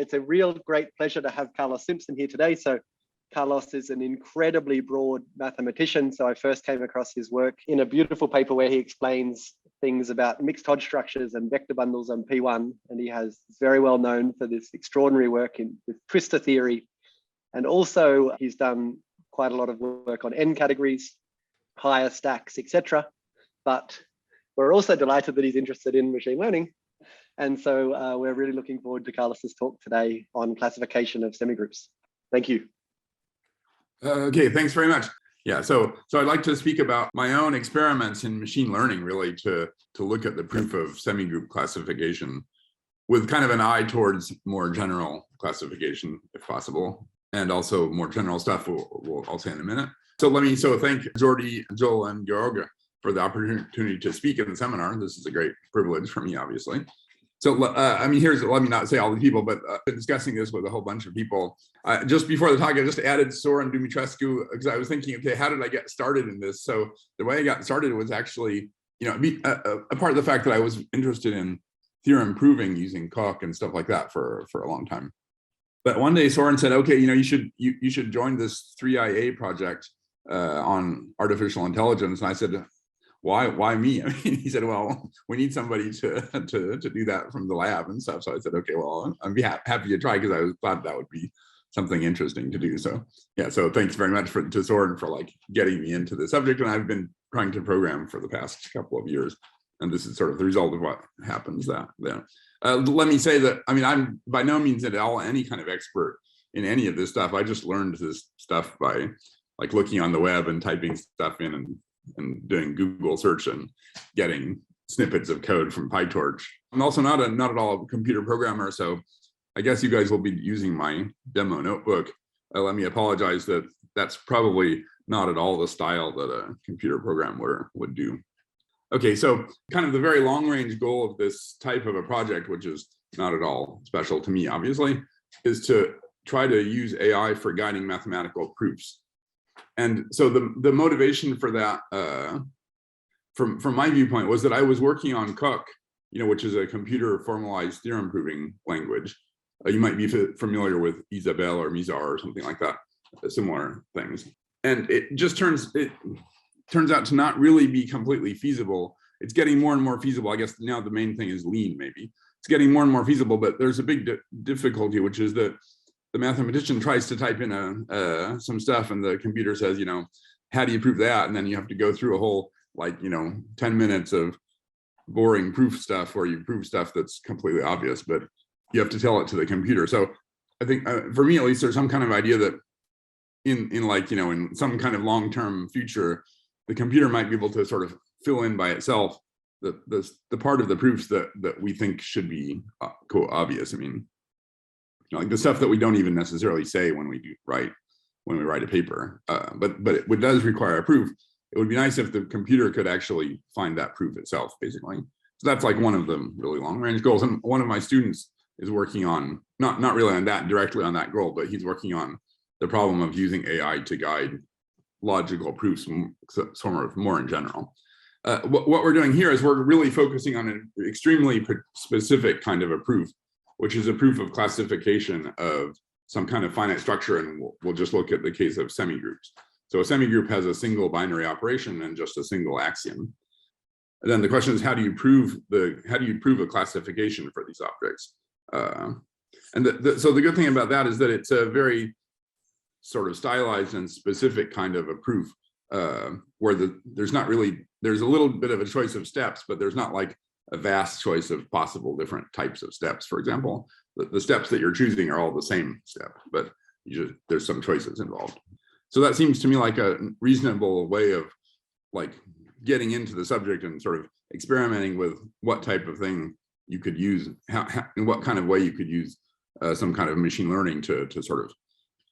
It's a real great pleasure to have Carlos Simpson here today. So Carlos is an incredibly broad mathematician. So I first came across his work in a beautiful paper where he explains things about mixed Hodge structures and vector bundles on P1. And he has very well known for this extraordinary work with twistor theory. And also he's done quite a lot of work on N categories, higher stacks, etc. But we're also delighted that he's interested in machine learning. And so we're really looking forward to Carlos's talk today on classification of semigroups. Thank you. Okay, thanks very much. Yeah, so I'd like to speak about my own experiments in machine learning, really, to look at the proof of semigroup classification with kind of an eye towards more general classification, if possible, and also more general stuff I'll say in a minute. So thank Jordi, Joel, and Georg for the opportunity to speak in the seminar. This is a great privilege for me, obviously. So, let me not say all the people, but I've been discussing this with a whole bunch of people. Just before the talk, I just added Sorin Dumitrescu because I was thinking, okay, how did I get started in this? So the way I got started was actually, a part of the fact that I was interested in theorem proving using Koch and stuff like that for a long time. But one day Sorin said, okay, you should join this 3IA project on artificial intelligence. And I said, why me? I mean, he said, well, we need somebody to do that from the lab and stuff. So I said, okay, well, I'd be happy to try because I thought that would be something interesting to do. So yeah, so thanks very much to Soren for getting me into the subject. And I've been trying to program for the past couple of years. And this is sort of the result of what happens then. Let me say that, I'm by no means at all any kind of expert in any of this stuff. I just learned this stuff by looking on the web and typing stuff in and doing Google search and getting snippets of code from Pytorch. I'm also not at all a computer programmer, so I guess you guys will be using my demo notebook. Let me apologize that that's probably not at all the style that a computer programmer would do. Okay, so kind of the very long range goal of this type of a project, which is not at all special to me, obviously, is to try to use AI for guiding mathematical proofs. And so the motivation for that, from my viewpoint, was that I was working on Koch, which is a computer formalized theorem proving language. You might be familiar with Isabelle or Mizar or something like that, similar things. And it turns out to not really be completely feasible. It's getting more and more feasible. I guess now the main thing is lean, maybe. It's getting more and more feasible, but there's a big difficulty, which is that the mathematician tries to type in some stuff and the computer says, how do you prove that? And then you have to go through a whole 10 minutes of boring proof stuff where you prove stuff that's completely obvious, but you have to tell it to the computer. So I think for me, at least, there's some kind of idea that in some kind of long-term future, the computer might be able to sort of fill in by itself the part of the proofs that we think should be obvious. The stuff that we don't even necessarily say when we write a paper, but it does require a proof. It would be nice if the computer could actually find that proof itself, basically. So that's one of the really long range goals. And one of my students is working on, not really on that, directly on that goal, but he's working on the problem of using AI to guide logical proofs sort of more in general. What we're doing here is we're really focusing on an extremely specific kind of a proof, which is a proof of classification of some kind of finite structure, and we'll just look at the case of semigroups. So a semigroup has a single binary operation and just a single axiom. And then the question is, how do you prove a classification for these objects? So the good thing about that is that it's a very sort of stylized and specific kind of a proof, where there's a little bit of a choice of steps, but there's not a vast choice of possible different types of steps. For example, the steps that you're choosing are all the same step, but there's some choices involved. So that seems to me like a reasonable way of getting into the subject and sort of experimenting with what type of thing you could use, in what kind of way you could use some kind of machine learning to sort of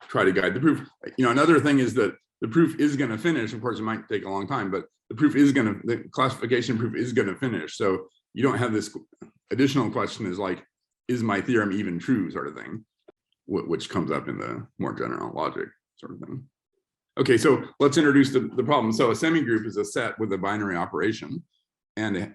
try to guide the proof. Another thing is that the proof is going to finish. Of course, it might take a long time, but the classification proof is going to finish. So you don't have this additional question is my theorem even true, sort of thing, which comes up in the more general logic sort of thing. Okay, so let's introduce the problem. So a semigroup is a set with a binary operation, and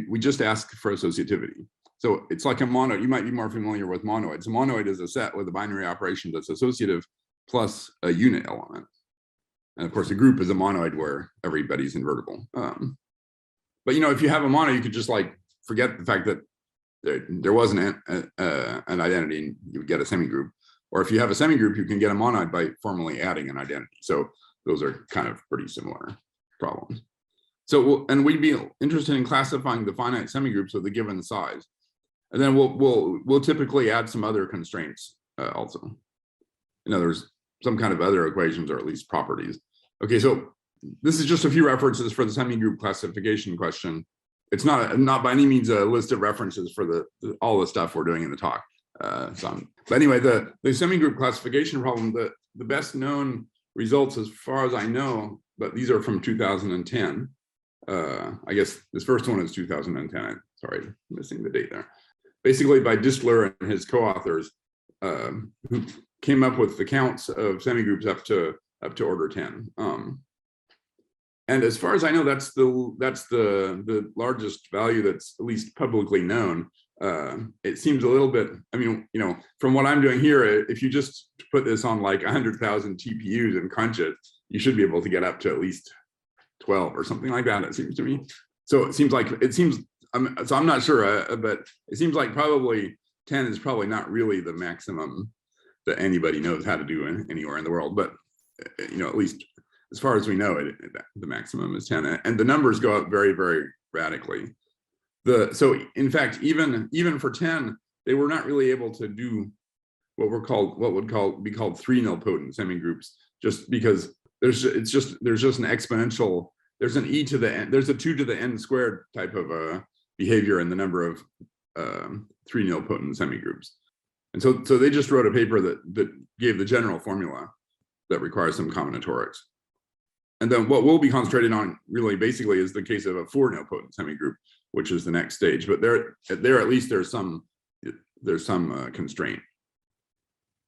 we just ask for associativity. So it's like a monoid. You might be more familiar with monoids. A monoid is a set with a binary operation that's associative plus a unit element. And of course, a group is a monoid where everybody's invertible. But if you have a monoid, you could just like forget the fact that there wasn't an identity and you would get a semigroup. Or if you have a semigroup, you can get a monoid by formally adding an identity. So those are kind of pretty similar problems. So and we'd be interested in classifying the finite semigroups with a given size. And then we'll typically add some other constraints also. In other words, some kind of other equations or at least properties. Okay, so this is just a few references for the semigroup classification question. It's not by any means a list of references for all the stuff we're doing in the talk. But anyway, the semigroup classification problem, the best known results as far as I know, but these are from 2010. I guess this first one is 2010. Sorry, missing the date there. Basically by Distler and his co-authors, who came up with the counts of semigroups up to order 10. And as far as I know, that's the largest value that's at least publicly known. It seems a little bit, from what I'm doing here, if you just put this on like 100,000 TPUs and crunch it, you should be able to get up to at least 12 or something like that, it seems to me. So so I'm not sure, but it seems like probably 10 is probably not really the maximum that anybody knows how to do anywhere in the world. But, at least as far as we know, the maximum is 10. And the numbers go up very, very radically. So in fact, even for 10, they were not really able to do what would be called 3 nilpotent semigroups, just because there's just an exponential, there's an e to the n, there's a 2 to the n squared type of behavior in the number of 3 nilpotent semigroups. And so they just wrote a paper that gave the general formula that requires some combinatorics. And then what we'll be concentrating on really basically is the case of a 4 nilpotent semigroup, which is the next stage. But there at least there's some constraint.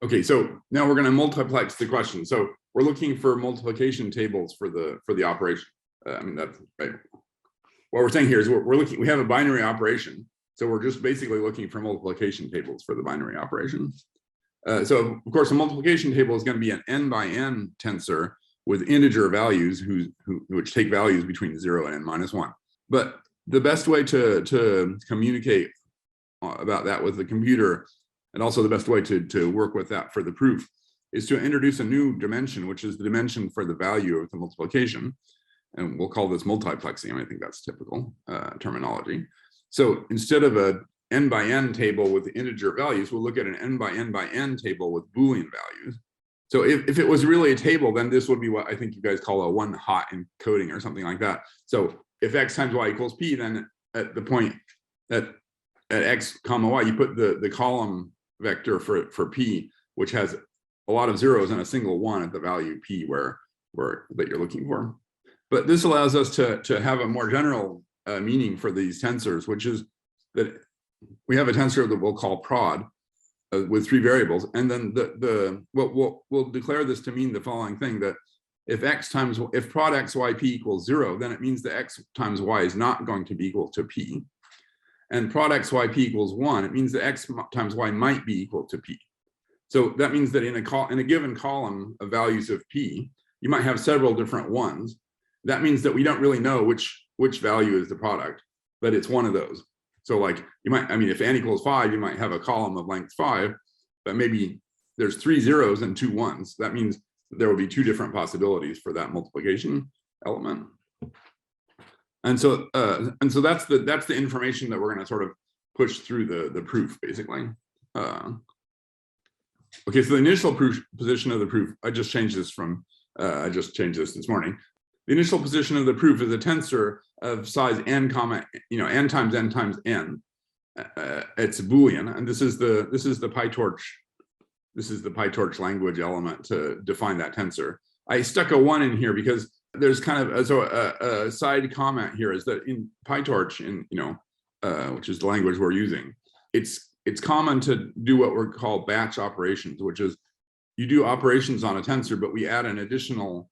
Okay, so now we're going to multiplex the question. So we're looking for multiplication tables for the operation. That's right. What we're saying here is we have a binary operation. So we're just basically looking for multiplication tables for the binary operation. So of course, a multiplication table is going to be an n by n tensor with integer values which take values between 0 and n minus 1. But the best way to communicate about that with the computer, and also the best way to work with that for the proof, is to introduce a new dimension, which is the dimension for the value of the multiplication. And we'll call this multiplexing. I think that's typical terminology. So instead of a n by n table with integer values, we'll look at an n by n table with Boolean values. So if it was really a table, then this would be what I think you guys call a one-hot encoding or something like that. So if x times y equals p, then at the point at x comma y, you put the column vector for p, which has a lot of zeros and a single one at the value p that you're looking for. But this allows us to have a more general meaning for these tensors, which is that we have a tensor that we'll call prod with 3 variables, and then we'll declare this to mean the following thing: that if prod x y p equals 0, then it means that x times y is not going to be equal to p, and prod x y p equals 1, it means that x times y might be equal to p. So that means that in a given column of values of p, you might have several different ones. That means that we don't really know which value is the product, but it's one of those. So like you might, if n equals 5, you might have a column of length 5, but maybe there's 3 zeros and 2 ones. That means there will be 2 different possibilities for that multiplication element. And so that's the information that we're going to sort of push through the proof, basically. Okay, so the initial position of the proof, I just changed this this morning. The initial position of the proof is a tensor of size n comma, n times n times n. It's Boolean, and this is the Pytorch. This is the Pytorch language element to define that tensor. I stuck a 1 in here because there's kind of a side comment here is that in Pytorch, which is the language we're using, it's common to do what we're called batch operations, which is you do operations on a tensor, but we add an additional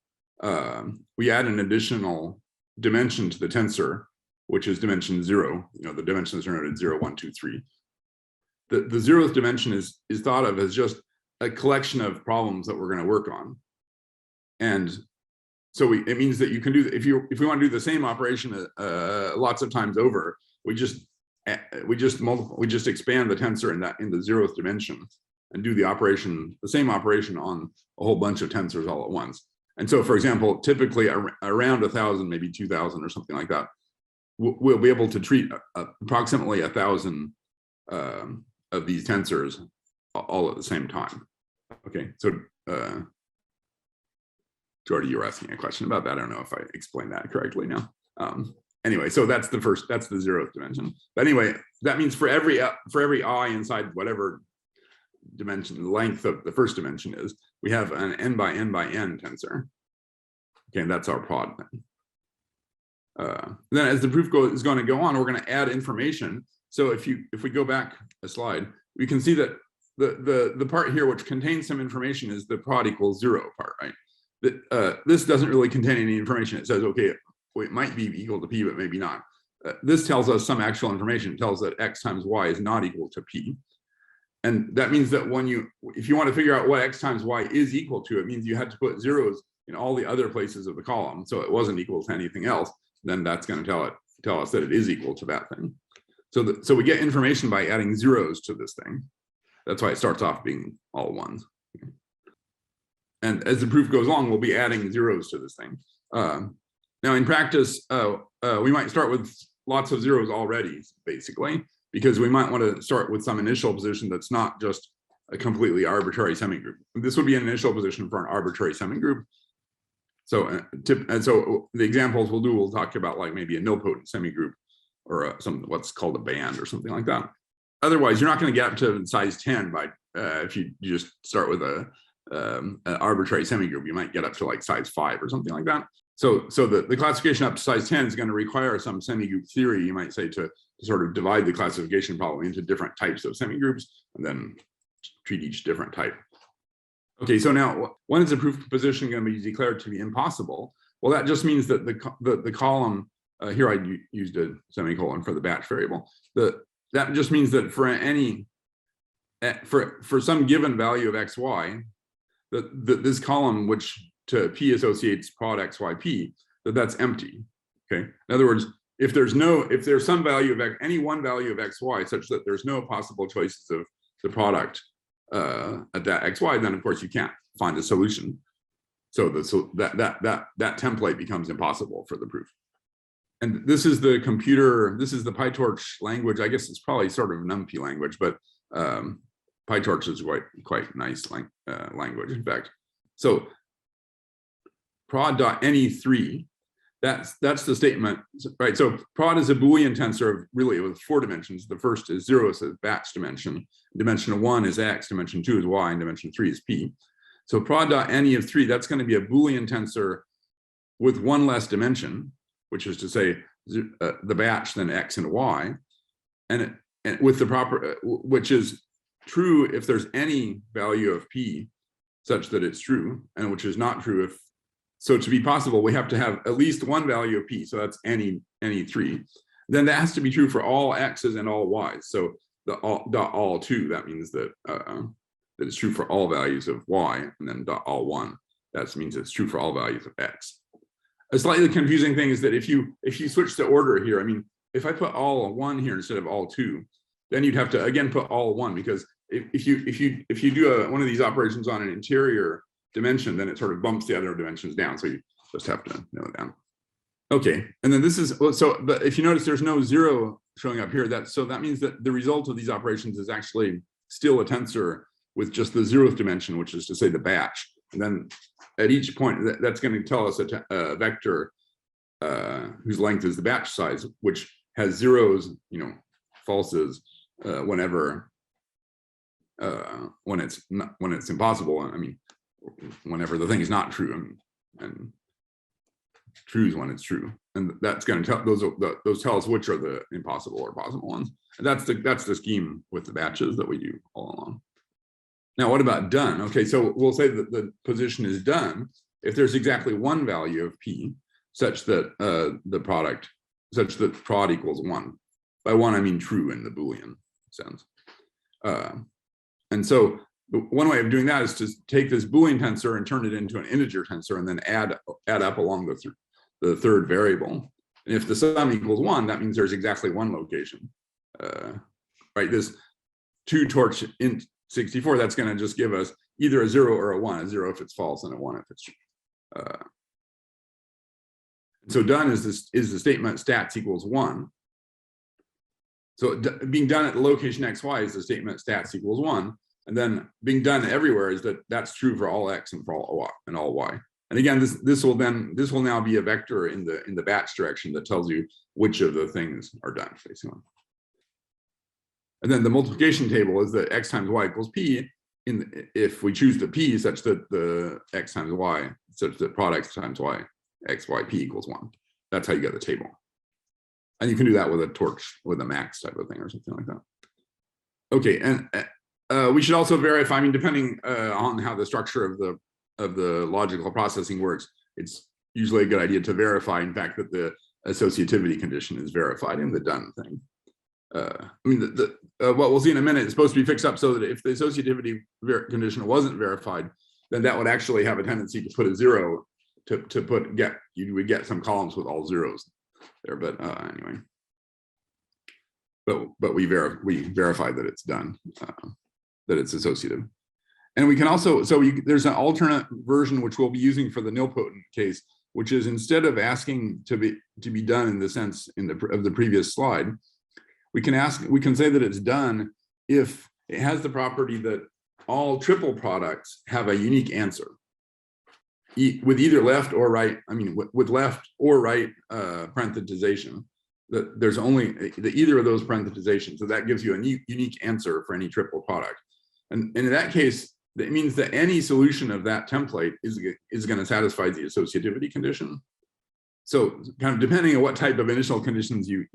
dimension to the tensor which is dimension 0. The dimensions are noted 0, 1, 2, 3. The 0th dimension is thought of as just a collection of problems that we're going to work on. And so it means that you can do, if we want to do the same operation lots of times over, we just expand the tensor in the 0th dimension and do the same operation on a whole bunch of tensors all at once. And so, for example, typically around 1,000, maybe 2,000 or something like that, we'll be able to treat approximately 1,000 of these tensors all at the same time. Okay, so Jordy, you were asking a question about that. I don't know if I explained that correctly now. Anyway, so that's the 0th dimension. But anyway, that means for every I inside whatever dimension, the length of the first dimension is, we have an n by n by n tensor. Okay, and that's our prod then. Then as the proof is going to go on, we're going to add information. So if we go back a slide, we can see that the part here which contains some information is the prod equals 0 part, right? This doesn't really contain any information. It says, okay, it might be equal to p, but maybe not. This tells us some actual information. It tells that x times y is not equal to p. And that means that if you want to figure out what x times y is equal to, it means you had to put zeros in all the other places of the column. So it wasn't equal to anything else. Then that's going to tell us that it is equal to that thing. So we get information by adding zeros to this thing. That's why it starts off being all ones. And as the proof goes along, we'll be adding zeros to this thing. Now in practice, we might start with lots of zeros already, basically, because we might want to start with some initial position that's not just a completely arbitrary semigroup. This would be an initial position for an arbitrary semigroup. So, so the examples we'll talk about like maybe a nilpotent semigroup or what's called a band or something like that. Otherwise, you're not going to get up to size 10 by if you just start with an arbitrary semigroup. You might get up to like size 5 or something like that. So the classification up to size 10 is going to require some semigroup theory, you might say, to sort of divide the classification problem into different types of semigroups and then treat each different type. Okay, so now when is a proof position going to be declared to be impossible? Well, that just means that the column, here I used a semicolon for the batch variable. That just means that for for some given value of xy, this column which to p associates prod xyp, that's empty. Okay. In other words, if there's some value of any one value of xy such that there's no possible choices of the product at that xy, then of course you can't find a solution. So that template becomes impossible for the proof. And this is the Pytorch language. I guess it's probably sort of an NumPy language, but Pytorch is quite nice language, in fact. So prod.any3, that's the statement, right? So prod is a Boolean tensor really with 4 dimensions. The first is 0, so it's batch dimension. Dimension 1 is x, dimension 2 is y, and dimension 3 is p. So prod.any of 3, that's going to be a Boolean tensor with 1 less dimension, which is to say the batch than x and y, and with the proper, which is true if there's any value of p such that it's true, and which is not true if. So to be possible, we have to have at least one value of p. So that's any 3. Then that has to be true for all x's and all y's. So the all 2, that means that that it's true for all values of y, and then all 1, that means it's true for all values of x. A slightly confusing thing is that if you switch the order here, I mean, if I put all 1 here instead of all 2, then you'd have to again put all 1, because if you do one of these operations on an interior dimension, then it sort of bumps the other dimensions down. So you just have to nail it down. Okay, and then this is but if you notice, there's no 0 showing up here. That means that the result of these operations is actually still a tensor with just the 0th dimension, which is to say the batch. And then at each point, that's going to tell us a vector whose length is the batch size, which has zeros, falses whenever when it's impossible. I mean, whenever the thing is not true, and true is when it's true, and that's going to tell those tell us which are the impossible or possible ones. And that's the scheme with the batches that we do all along. Now, what about done? Okay, so we'll say that the position is done if there's exactly one value of p such that the product such that prod equals 1. By 1, I mean true in the Boolean sense. And so one way of doing that is to take this Boolean tensor and turn it into an integer tensor and then add up along the third variable. And if the sum equals 1, that means there's exactly one location. Right, this 2 torch int 64, that's going to just give us either a 0 or a 1, a 0 if it's false and a 1 if it's true. So done is the statement stats equals 1. So being done at the location xy is the statement stats equals 1. And then being done everywhere is that's true for all x and for all y. And again, this will now be a vector in the batch direction that tells you which of the things are done, basically. And then the multiplication table is that x times y equals p. If we choose the p such that the x times y, such that prod x times y, x, y, p equals 1. That's how you get the table. And you can do that with a torch, with a max type of thing or something like that. Okay, and we should also verify, I mean, depending on how the structure of the logical processing works, it's usually a good idea to verify, in fact, that the associativity condition is verified in the done thing. I mean, what we'll see in a minute is supposed to be fixed up so that if the associativity condition wasn't verified, then that would actually have a tendency to put a 0 you would get some columns with all zeros there. But anyway, but we verified that it's done, that it's associative. And we can also, there's an alternate version which we'll be using for the nilpotent case, which is instead of asking to be done in the sense of the previous slide, we can say that it's done if it has the property that all triple products have a unique answer with either left or right. I mean, with left or right parenthesization, that there's only either of those parenthesizations. So that gives you a unique answer for any triple product. And in that case, that means that any solution of that template is going to satisfy the associativity condition. So kind of depending on what type of initial conditions you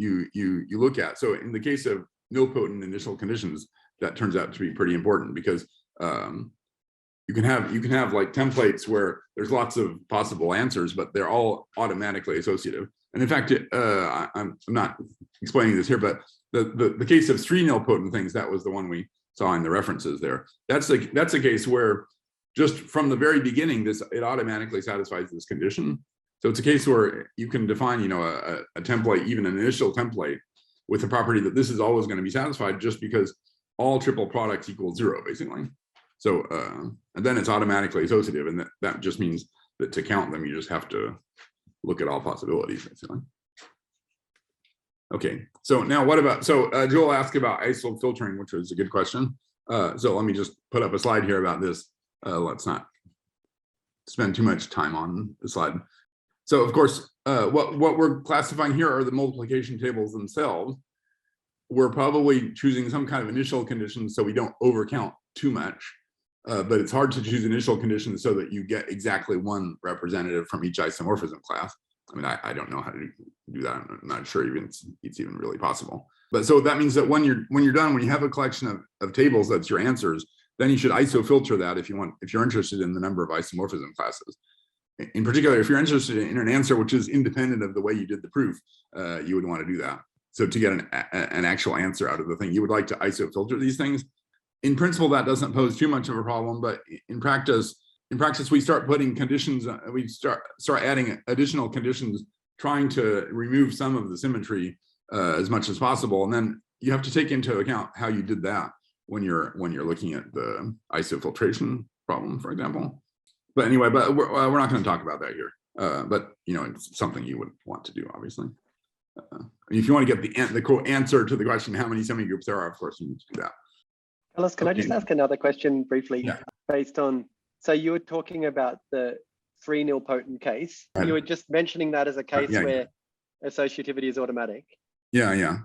look at. So in the case of nilpotent initial conditions, that turns out to be pretty important because you can have like templates where there's lots of possible answers, but they're all automatically associative. And in fact, I'm not explaining this here, but the case of 3 nilpotent things, that was the one we saw in the references there. That's a case where just from the very beginning, it automatically satisfies this condition. So it's a case where you can define, a template, even an initial template, with the property that this is always going to be satisfied just because all triple products equal 0, basically. So and then it's automatically associative, and that just means that to count them, you just have to look at all possibilities, basically. Okay, so now what about, Joel asked about isofiltering, which was a good question. So let me just put up a slide here about this. Let's not spend too much time on the slide. So of course, what we're classifying here are the multiplication tables themselves. We're probably choosing some kind of initial conditions so we don't overcount too much, but it's hard to choose initial conditions so that you get exactly one representative from each isomorphism class. I mean, I don't know how to do that. I'm not sure it's even really possible. But so that means that when you're done, when you have a collection of tables that's your answers, then you should isofilter that if you're interested in the number of isomorphism classes. In particular, if you're interested in an answer which is independent of the way you did the proof, you would want to do that. So to get an actual answer out of the thing, you would like to isofilter these things. In principle, that doesn't pose too much of a problem, but in practice, we start putting conditions, we start adding additional conditions, trying to remove some of the symmetry as much as possible. And then you have to take into account how you did that when you're looking at the isofiltration problem, for example. But anyway, we're not going to talk about that here. But it's something you would want to do, obviously. If you want to get the quote answer to the question, how many semigroups there are, of course, you need to do that. Carlos, can I just ask another question briefly? Yeah. Based on, so you were talking about the 3 nilpotent case. Right. You were just mentioning that as a case where associativity is automatic. Yeah.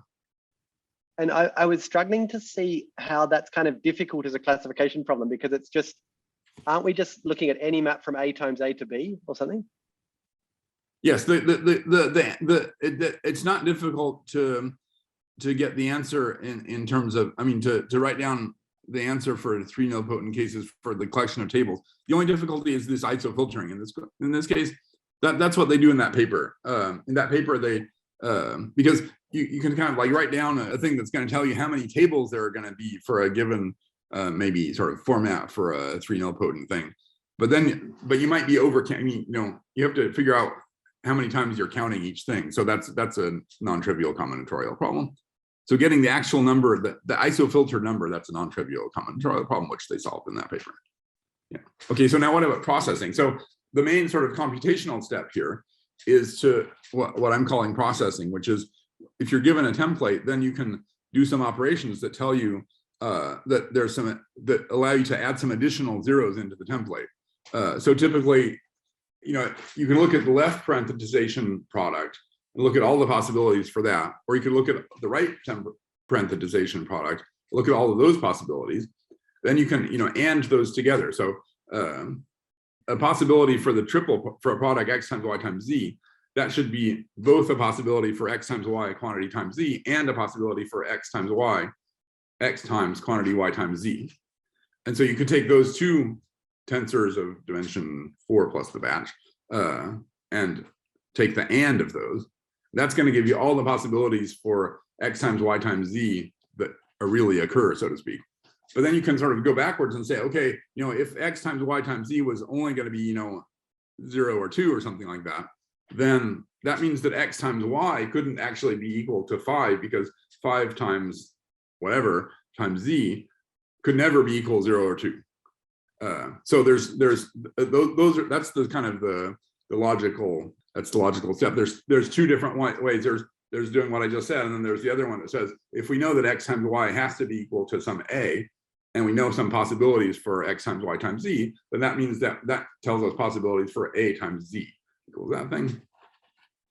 And I was struggling to see how that's kind of difficult as a classification problem, because it's just, aren't we just looking at any map from A times A to B or something? Yes, it's not difficult to get the answer in terms of, I mean, to write down the answer for 3 nilpotent cases for the collection of tables. The only difficulty is this isofiltering. In this case, that's what they do in that paper. In that paper, because you can kind of like write down a thing that's going to tell you how many tables there are going to be for a given maybe sort of format for a 3 nilpotent thing. But you might be you know, you have to figure out how many times you're counting each thing. So that's a non-trivial combinatorial problem. So getting the actual number, the isofilter number, that's a non-trivial combinatorial problem, which they solved in that paper. Yeah. Okay, so now what about processing? So the main sort of computational step here is to what I'm calling processing, which is if you're given a template, then you can do some operations that tell you that there's some that allow you to add some additional zeros into the template. So typically, you know, you can look at the left parenthesization product and look at all the possibilities for that, or you could look at the right parenthesization product, look at all of those possibilities. Then you can, you know, and those together. So a possibility for the triple for a product x times y times z, that should be both a possibility for x times y quantity times z and a possibility for x times y, x times quantity y times z. And so you could take those two tensors of dimension 4 plus the batch and take the and of those. That's going to give you all the possibilities for x times y times z that really occur, so to speak. But then you can sort of go backwards and say, okay, you know, if x times y times z was only going to be, you know, 0 or 2 or something like that, then that means that x times y couldn't actually be equal to 5, because 5 times whatever times z could never be equal 0 or 2. So there's those are, that's the kind of the logical, that's the logical step. There's two different ways. There's doing what I just said, and then there's the other one that says if we know that x times y has to be equal to some a, and we know some possibilities for x times y times z, then that means that tells us possibilities for a times z equals that thing.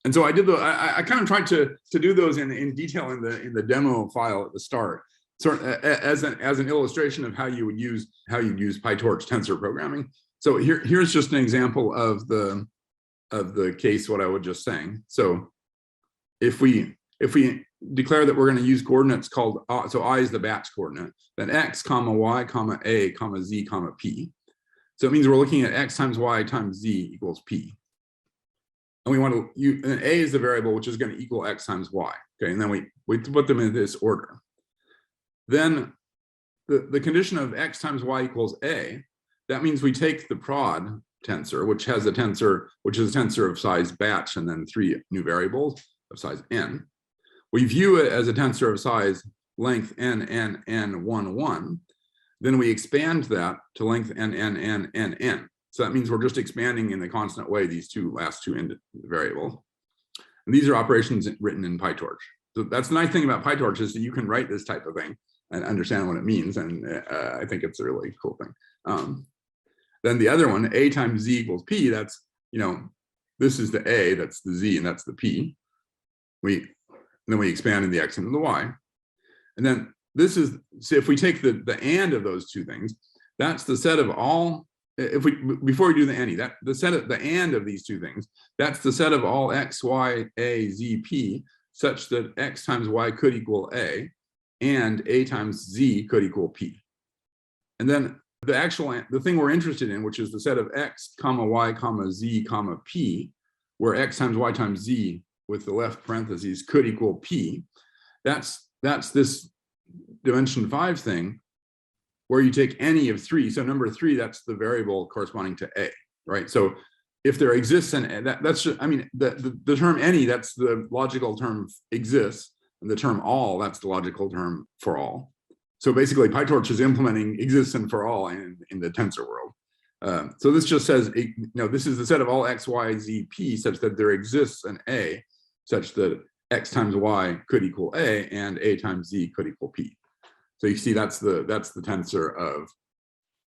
And so I did I kind of tried to do those in detail in the demo file at the start, sort of as an illustration of how you would use Pytorch tensor programming. So here's just an example of the case what I was just saying. So if we declare that we're going to use coordinates called so I is the batch coordinate, then x comma y comma a comma z comma p. So it means we're looking at x times y times z equals p. And we want to and a is the variable which is going to equal x times y. Okay, and then we put them in this order. Then the condition of x times y equals a, that means we take the prod tensor, which has a tensor, which is a tensor of size batch and then 3 new variables of size n. We view it as a tensor of size length n, 1, 1. Then we expand that to length n, n. So that means we're just expanding in a constant way these last two variables. And these are operations written in Pytorch. So that's the nice thing about Pytorch is that you can write this type of thing and understand what it means. And I think it's a really cool thing. Then the other one, a times z equals p, that's, you know, this is the a, that's the z, and that's the p. Then we expand in the x and the y. And then this is, so if we take the and of those two things, that's the set of all, before we do the any, the set of the and of these two things, that's the set of all x, y, a, z, p, such that x times y could equal a, and a times z could equal p. And then the thing we're interested in, which is the set of x comma y comma z comma p, where x times y times z with the left parentheses could equal p, that's this dimension 5 thing where you take any of 3. So number 3, that's the variable corresponding to a, right? So if there exists that's just, I mean, the term any, that's the logical term exists, and the term all, that's the logical term for all. So basically Pytorch is implementing exists and for all in the tensor world. So this just says, you know, this is the set of all x, y, z, p such that there exists an a such that x times y could equal a and a times z could equal p. So you see that's the tensor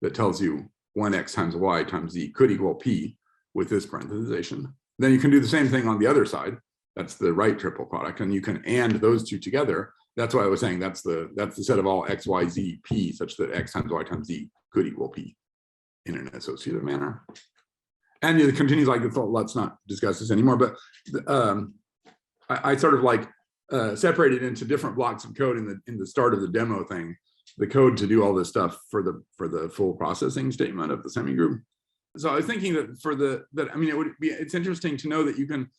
that tells you when x times y times z could equal p with this parenthesization. Then you can do the same thing on the other side. That's the right triple product, and you can and those two together. That's why I was saying that's the set of all x, y, z, p such that x times y times z could equal p in an associative manner. And it continues like this. Let's not discuss this anymore, but I sort of like separated into different blocks of code in the start of the demo thing, the code to do all this stuff for the full processing statement of the semigroup. So I was thinking that I mean, it's interesting to know that you can,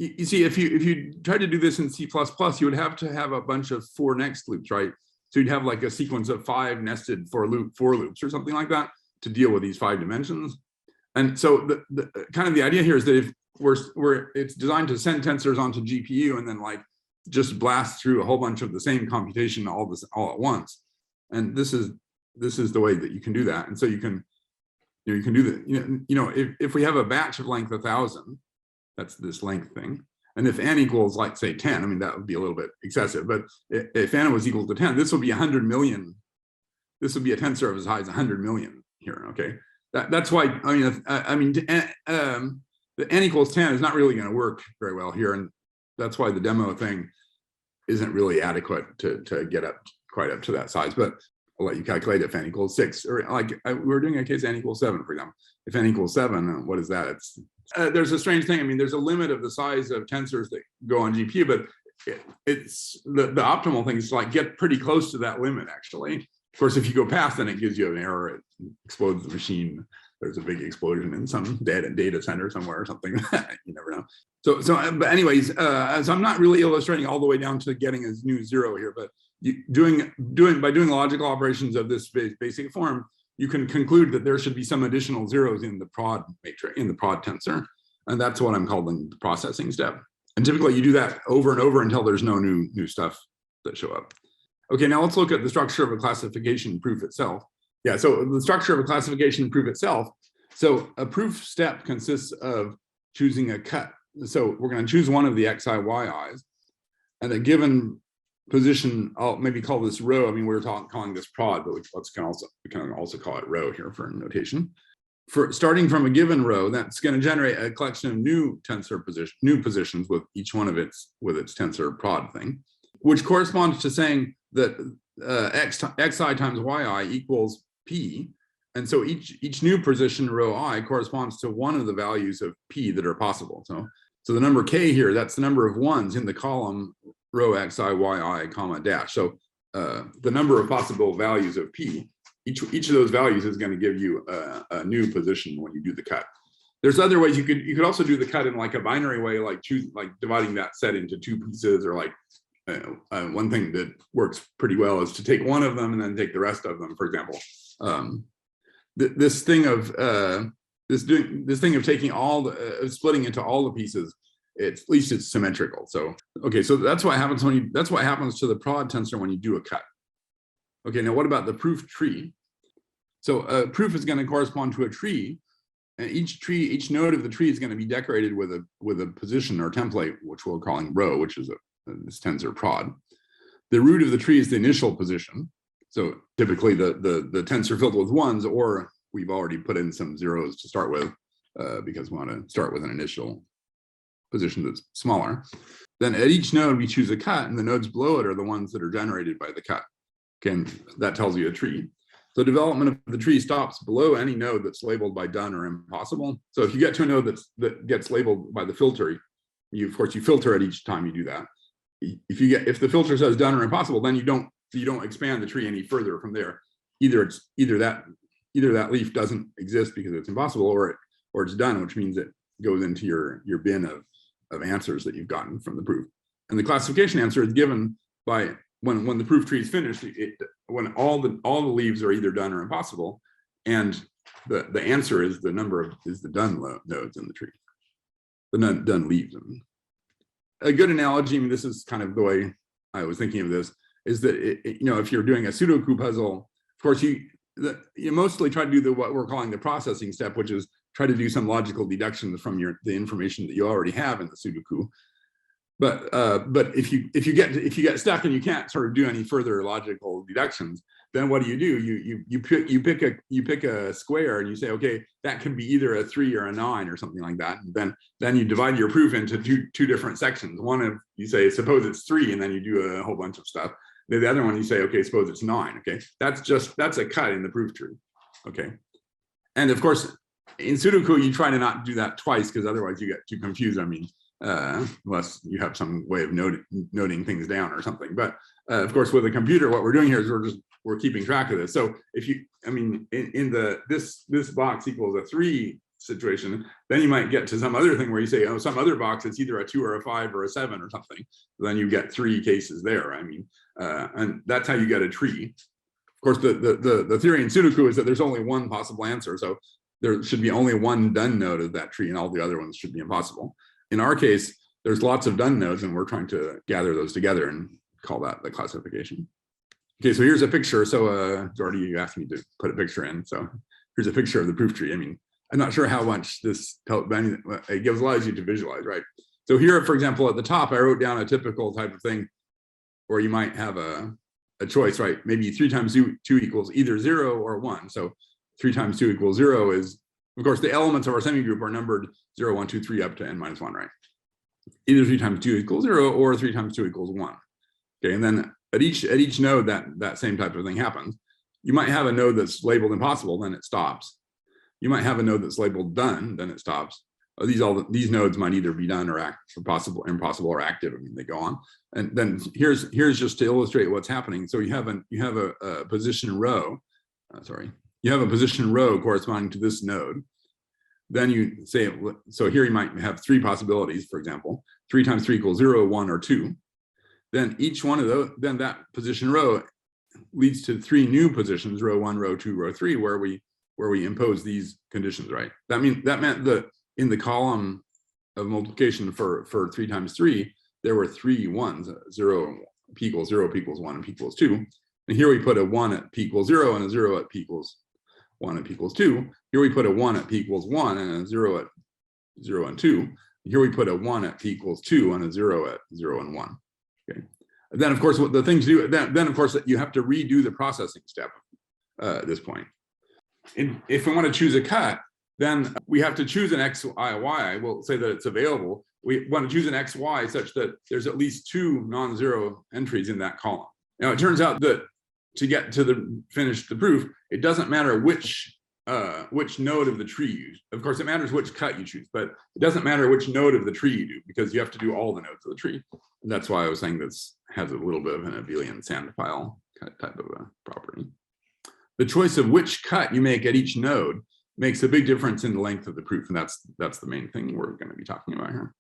you see, if you try to do this in C++, you would have to have a bunch of for next loops, right? So you'd have like a sequence of 5 nested for loops or something like that to deal with these 5 dimensions. And so the kind of the idea here is that if it's designed to send tensors onto GPU and then like just blast through a whole bunch of the same computation all at once. And this is the way that you can do that. And so you can do that. If we have a batch of length 1,000, that's this length thing. And if n equals like say 10, I mean, that would be a little bit excessive, but if n was equal to 10, this will be 100 million. This would be a tensor of as high as 100 million here, okay? That's why, the n equals 10 is not really gonna work very well here. And that's why the demo thing isn't really adequate to get quite up to that size, but I'll let you calculate if n equals 6, or like we're doing a case n equals 7, for example. If n equals 7, what is that? There's a strange thing. I mean, there's a limit of the size of tensors that go on GPU, but it's the optimal thing is to like get pretty close to that limit, actually. Of course, if you go past, then it gives you an error. It explodes the machine. There's a big explosion in some data center somewhere or something. You never know. But anyways, so I'm not really illustrating all the way down to getting a new 0 here, but by doing logical operations of this basic form, you can conclude that there should be some additional zeros in the prod matrix, in the prod tensor. And that's what I'm calling the processing step. And typically you do that over and over until there's no new stuff that show up. Okay, now let's look at the structure of a classification proof itself. Yeah, so the structure of a classification proof itself. So a proof step consists of choosing a cut. So we're going to choose one of the xi, yi's, and a given position, I'll maybe call this row. I mean, we're calling this prod, but we can also call it row here for notation. For starting from a given row, that's going to generate a collection of new positions with each one of its tensor prod thing, which corresponds to saying that xi times yi equals p. And so each new position row I corresponds to one of the values of p that are possible. So the number k here, that's the number of ones in the column row xi, yi, comma, dash. So the number of possible values of p, each of those values is going to give you a new position when you do the cut. There's other ways you could also do the cut in like a binary way, like dividing that set into 2 pieces, or like one thing that works pretty well is to take one of them and then take the rest of them. For example, this thing of taking all splitting into all the pieces, at least it's symmetrical. So okay, so that's what happens to the prod tensor when you do a cut. Okay, now what about the proof tree? So a proof is going to correspond to a tree, and each node of the tree is going to be decorated with a position or template, which we're calling row, which is this tensor prod. The root of the tree is the initial position. So typically the tensor filled with ones, or we've already put in some zeros to start with because we want to start with an initial position that's smaller. Then at each node we choose a cut, and the nodes below it are the ones that are generated by the cut. Okay, and that tells you a tree. So development of the tree stops below any node that's labeled by done or impossible. So if you get to a node that gets labeled by the filter, of course you filter at each time you do that. If the filter says done or impossible, then you don't expand the tree any further from there. Either that leaf doesn't exist because it's impossible, or it's done, which means it goes into your bin of answers that you've gotten from the proof. And the classification answer is given by when the proof tree is finished, when all the leaves are either done or impossible, and the answer is the done nodes in the tree, the done leaves. I mean. A good analogy, I mean, this is kind of the way I was thinking of this, is that if you're doing a Sudoku puzzle, of course you mostly try to do what we're calling the processing step, which is try to do some logical deductions from the information that you already have in the Sudoku. But if you get stuck and you can't sort of do any further logical deductions, then what do? You pick a square and you say, okay, that can be either a 3 or a 9 or something like that. And then you divide your proof into two different sections. One of you say, suppose it's 3, and then you do a whole bunch of stuff. The other one you say, okay, suppose it's 9. Okay, that's a cut in the proof tree. Okay, and of course in Sudoku you try to not do that twice, because otherwise you get too confused. I mean, unless you have some way of noting things down or something. But of course, with a computer, what we're doing here is we're keeping track of this. So if you, I mean, this box equals a 3 situation. Then you might get to some other thing where you say, oh, some other box, it's either a 2 or a 5 or a 7 or something. Then you get 3 cases there. I mean, and that's how you get a tree. Of course, the theory in Sudoku is that there's only one possible answer. So there should be only one done node of that tree, and all the other ones should be impossible. In our case, there's lots of done nodes, and we're trying to gather those together and call that the classification. Okay, so here's a picture. So Jordy, you asked me to put a picture in. So here's a picture of the proof tree. I mean, I'm not sure how much this helps, but it allows you to visualize, right? So here, for example, at the top, I wrote down a typical type of thing where you might have a choice, right? Maybe 3 times 2 equals either 0 or 1. So 3 times 2 equals 0 is, of course, the elements of our semigroup are numbered 0, 1, 2, 3 up to n minus 1, right? Either 3 times 2 equals 0 or 3 times 2 equals 1. Okay, and then at each node that same type of thing happens. You might have a node that's labeled impossible, then it stops. You might have a node that's labeled done, then it stops. These nodes might either be done or impossible or active. I mean, they go on. And then here's just to illustrate what's happening. So you have a position row. You have a position row corresponding to this node. Then you say, so here you might have 3 possibilities, for example, 3 times 3 equals 0, 1, or 2. Then each one of those, then that position row leads to 3 new positions, row 1, row 2, row 3, where we impose these conditions, right? That meant that in the column of multiplication for 3 times 3, there were 3 ones, 0, p equals 0, p equals 1, and p equals 2. And here we put a 1 at p equals 0 and a 0 at p equals 1 and p equals 2. Here we put a 1 at p equals 1 and a 0 at 0 and 2. Here we put a 1 at p equals 2 and a 0 at 0 and 1. Okay. And then, of course, what the things do, then of course, you have to redo the processing step at this point. If we want to choose a cut, then we have to choose an x, y, y. We'll say that it's available. We want to choose an x, y such that there's at least 2 non-zero entries in that column. Now, it turns out that to get to finish the proof, it doesn't matter which node of the tree you use. Of course, it matters which cut you choose, but it doesn't matter which node of the tree you do, because you have to do all the nodes of the tree. And that's why I was saying this has a little bit of an abelian sand file type of a property. The choice of which cut you make at each node makes a big difference in the length of the proof, and that's the main thing we're going to be talking about here.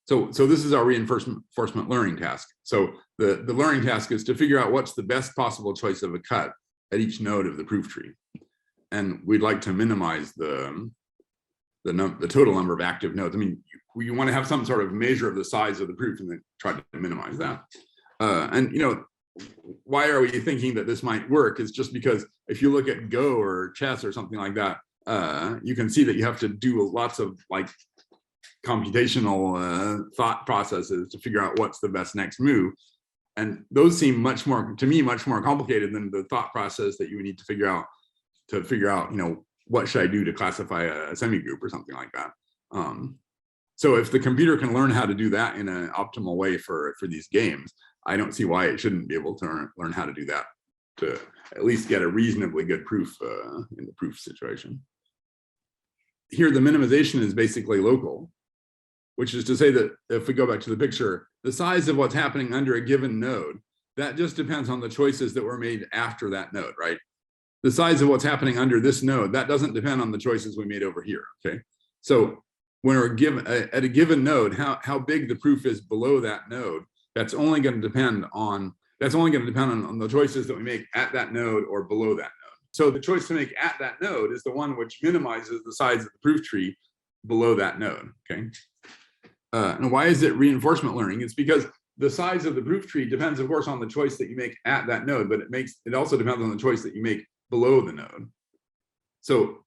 So this is our reinforcement learning task. So the learning task is to figure out what's the best possible choice of a cut at each node of the proof tree. And we'd like to minimize the total number of active nodes. I mean, you want to have some sort of measure of the size of the proof and then try to minimize that. And you know, why are we thinking that this might work? Is just because if you look at Go or chess or something like that, you can see that you have to do lots of like computational thought processes to figure out what's the best next move. And those seem much more complicated than the thought process that you would need to figure out, you know, what should I do to classify a semigroup or something like that. So if the computer can learn how to do that in an optimal way for these games, I don't see why it shouldn't be able to learn how to do that to at least get a reasonably good proof in the proof situation. Here, the minimization is basically local, which is to say that if we go back to the picture, the size of what's happening under a given node, that just depends on the choices that were made after that node, right? The size of what's happening under this node, that doesn't depend on the choices we made over here, okay? So when we're given at a given node, how big the proof is below that node, that's only going to depend on the choices that we make at that node or below that node. So the choice to make at that node is the one which minimizes the size of the proof tree below that node, okay? And why is it reinforcement learning? It's because the size of the proof tree depends, of course, on the choice that you make at that node, but it also depends on the choice that you make below the node. So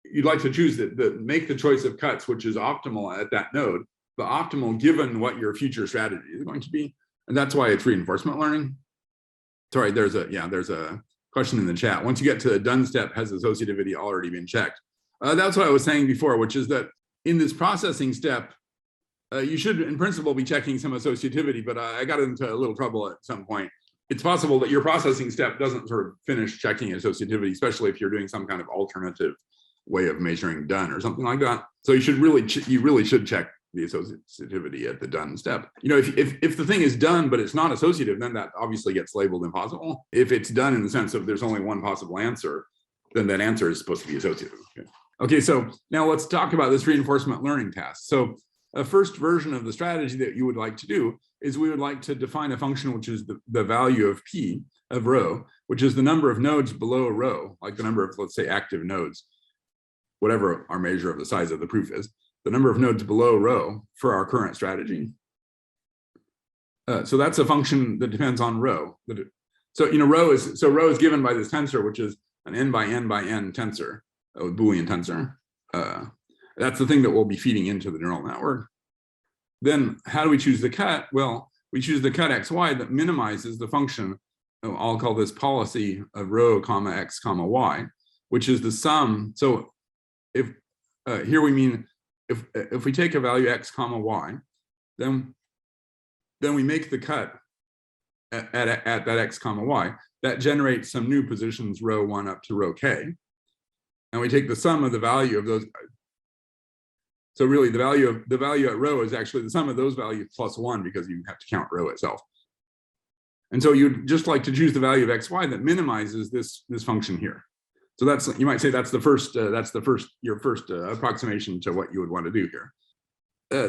you'd like to choose make the choice of cuts, which is optimal at that node, but optimal given what your future strategy is going to be. And that's why it's reinforcement learning. Sorry, there's a question in the chat. Once you get to the done step, has associativity already been checked? That's what I was saying before, which is that in this processing step, you should, in principle, be checking some associativity, but I got into a little trouble at some point. It's possible that your processing step doesn't sort of finish checking associativity, especially if you're doing some kind of alternative way of measuring done or something like that. So you really should check the associativity at the done step. You know, if the thing is done but it's not associative, then that obviously gets labeled impossible. If it's done in the sense of there's only one possible answer, then that answer is supposed to be associative. Okay. Okay, so now let's talk about this reinforcement learning task. So a first version of the strategy that you would like to do is we would like to define a function which is the value of P of rho, which is the number of nodes below a row, like the number of, let's say, active nodes, whatever our measure of the size of the proof is, the number of nodes below rho for our current strategy. So that's a function that depends on rho. So rho is given by this tensor, which is an n by n by n tensor, a Boolean tensor. That's the thing that we'll be feeding into the neural network. Then how do we choose the cut? Well, we choose the cut xy that minimizes the function. I'll call this policy of rho comma x comma y, which is the sum. So if here we mean if we take a value x comma y, then we make the cut at that x comma y. That generates some new positions rho 1 up to rho k. And we take the sum of the value of those. So really the value at rho is actually the sum of those values plus 1, because you have to count rho itself. And so you'd just like to choose the value of xy that minimizes this function here. So that's, you might say that's your first approximation to what you would want to do here.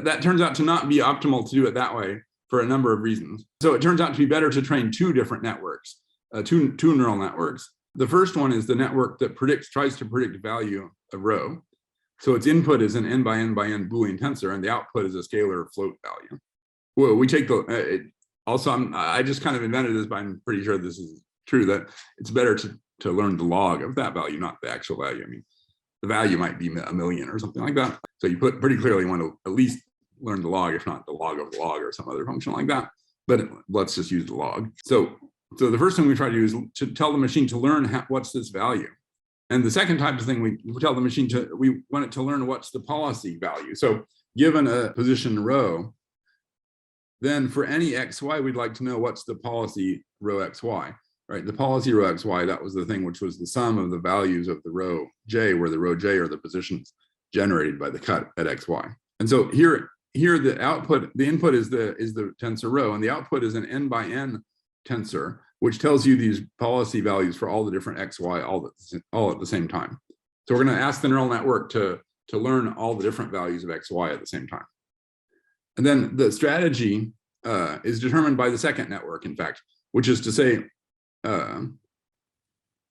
That turns out to not be optimal to do it that way for a number of reasons. So it turns out to be better to train two different networks, two neural networks. The first one is the network that tries to predict value of rho. So its input is an n by n by n Boolean tensor, and the output is a scalar float value. Well, we take I just kind of invented this, but I'm pretty sure this is true, that it's better to learn the log of that value, not the actual value. I mean, the value might be 1,000,000 or something like that. So you pretty clearly want to at least learn the log, if not the log of the log or some other function like that. But let's just use the log. So the first thing we try to do is to tell the machine to learn what's this value. And the second type of thing we tell the machine we want it to learn what's the policy value. So given a position rho, then for any xy, we'd like to know what's the policy rho xy, right? The policy rho xy, that was the thing which was the sum of the values of the rho j, where the rho j are the positions generated by the cut at xy. And so here the input is the tensor rho, and the output is an n by n tensor, which tells you these policy values for all the different xy all at the same time. So we're going to ask the neural network to learn all the different values of xy at the same time. And then the strategy is determined by the second network, in fact, which is to say,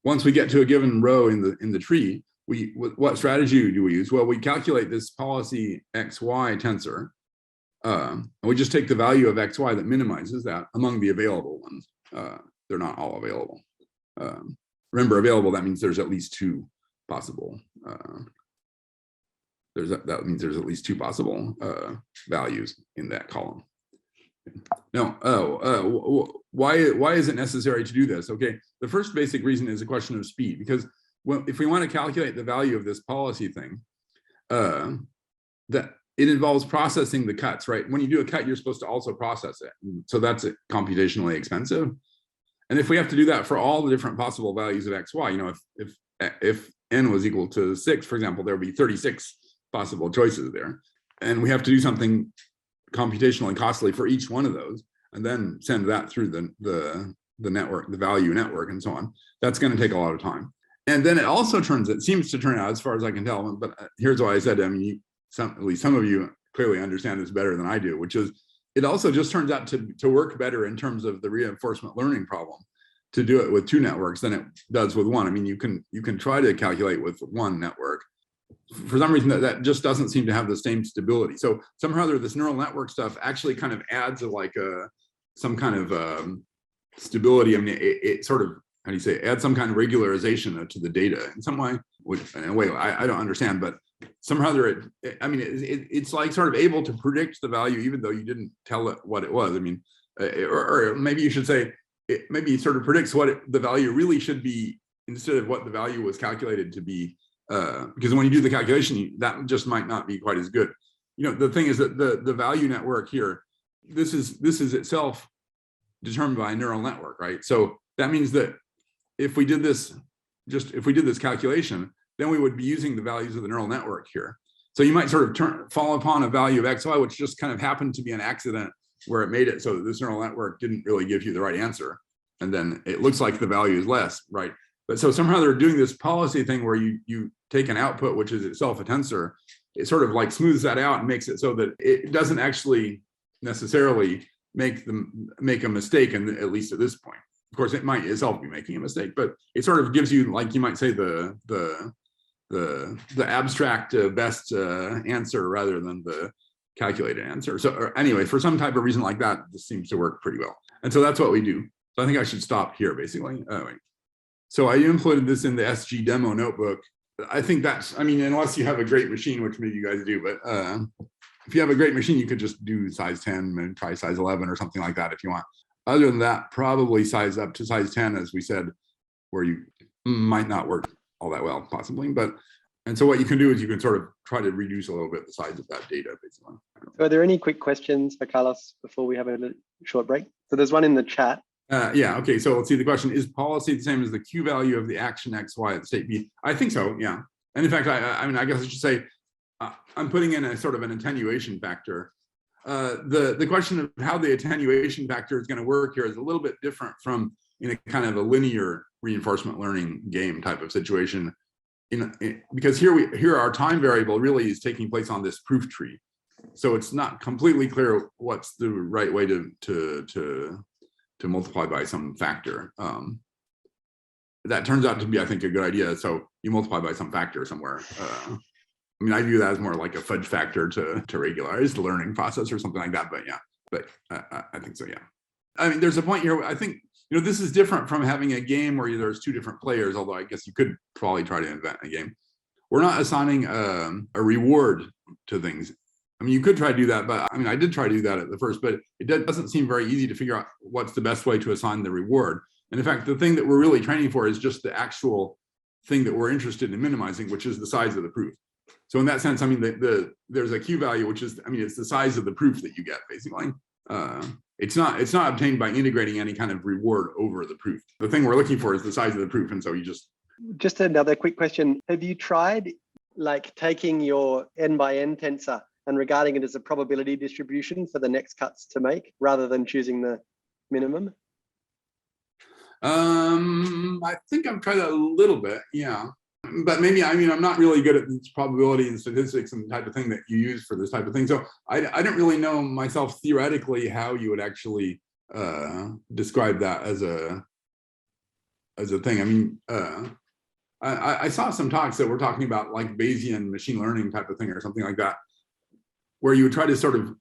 once we get to a given row in the tree, what strategy do we use? Well, we calculate this policy xy tensor, and we just take the value of xy that minimizes that among the available ones. They're not all available. Remember, available, that means there's at least two possible. That means there's at least two possible values in that column. Now, why is it necessary to do this? Okay, the first basic reason is a question of speed, because if we want to calculate the value of this policy thing, that it involves processing the cuts, right? When you do a cut, you're supposed to also process it. So that's computationally expensive. And if we have to do that for all the different possible values of xy, if n was equal to 6, for example, there would be 36 possible choices there. And we have to do something computationally costly for each one of those, and then send that through the network, the value network, and so on. That's going to take a lot of time. And then it seems to turn out, as far as I can tell, but here's why I said, I mean, at least some of you clearly understand this better than I do, which is it also just turns out to work better in terms of the reinforcement learning problem to do it with two networks than it does with one. I mean, you can try to calculate with one network. For some reason, that just doesn't seem to have the same stability. So somehow or other, this neural network stuff actually kind of adds some kind of stability. I mean, it sort of, how do you say, add some kind of regularization to the data in some way, which in a way I don't understand, but somehow it's like sort of able to predict the value even though you didn't tell it what it was. I mean, or maybe you should say, maybe it sort of predicts what the value really should be instead of what the value was calculated to be. Because when you do the calculation, that just might not be quite as good. The thing is that the value network here, this is itself determined by a neural network, right? So that means that if we did this calculation, then we would be using the values of the neural network here. So you might sort of fall upon a value of xy, which just kind of happened to be an accident where it made it so that this neural network didn't really give you the right answer. And then it looks like the value is less, right? But so somehow they're doing this policy thing where you take an output, which is itself a tensor. It sort of like smooths that out and makes it so that it doesn't actually necessarily make a mistake, and at least at this point. Of course, it might itself be making a mistake, but it sort of gives you, like you might say, the abstract best answer rather than the calculated answer. So anyway, for some type of reason like that, this seems to work pretty well. And so that's what we do. So I think I should stop here, basically. So I included this in the SG demo notebook. I think that's, I mean, unless you have a great machine, which maybe you guys do, but if you have a great machine, you could just do size 10 and try size 11 or something like that if you want. Other than that, probably size up to size 10, as we said, where you might not work all that well, possibly. And so what you can do is you can sort of try to reduce a little bit the size of that data, basically. So are there any quick questions for Carlos before we have a short break? So there's one in the chat. Yeah, okay, so let's see the question. Is policy the same as the Q value of the action X, Y at state B? I think so, yeah. And in fact, I mean, I guess I should say, I'm putting in a sort of an attenuation factor. The question of how the attenuation factor is going to work here is a little bit different from in a kind of a linear reinforcement learning game type of situation. Because here our time variable really is taking place on this proof tree. So it's not completely clear what's the right way to multiply by some factor. That turns out to be, I think, a good idea. So you multiply by some factor somewhere. I mean, I view that as more like a fudge factor to regularize the learning process or something like that. But yeah, but I think so, yeah. I mean, there's a point here, I think, you know, this is different from having a game where there's two different players, although I guess you could probably try to invent a game. We're not assigning a reward to things. I mean, you could try to do that, but I mean, I did try to do that at the first, but it doesn't seem very easy to figure out what's the best way to assign the reward. And in fact, the thing that we're really training for is just the actual thing that we're interested in minimizing, which is the size of the proof. So in that sense, I mean, there's a Q value, which is, I mean, it's the size of the proof that you get, basically. It's not obtained by integrating any kind of reward over the proof. The thing we're looking for is the size of the proof. And so you just another quick question. Have you tried like taking your n by n tensor and regarding it as a probability distribution for the next cuts to make rather than choosing the minimum? I think I've tried that a little bit, yeah. But maybe, I mean, I'm not really good at this probability and statistics and the type of thing that you use for this type of thing. So I don't really know myself theoretically how you would actually describe that as a thing. I mean, I saw some talks that were talking about like Bayesian machine learning type of thing or something like that, where you would try to sort of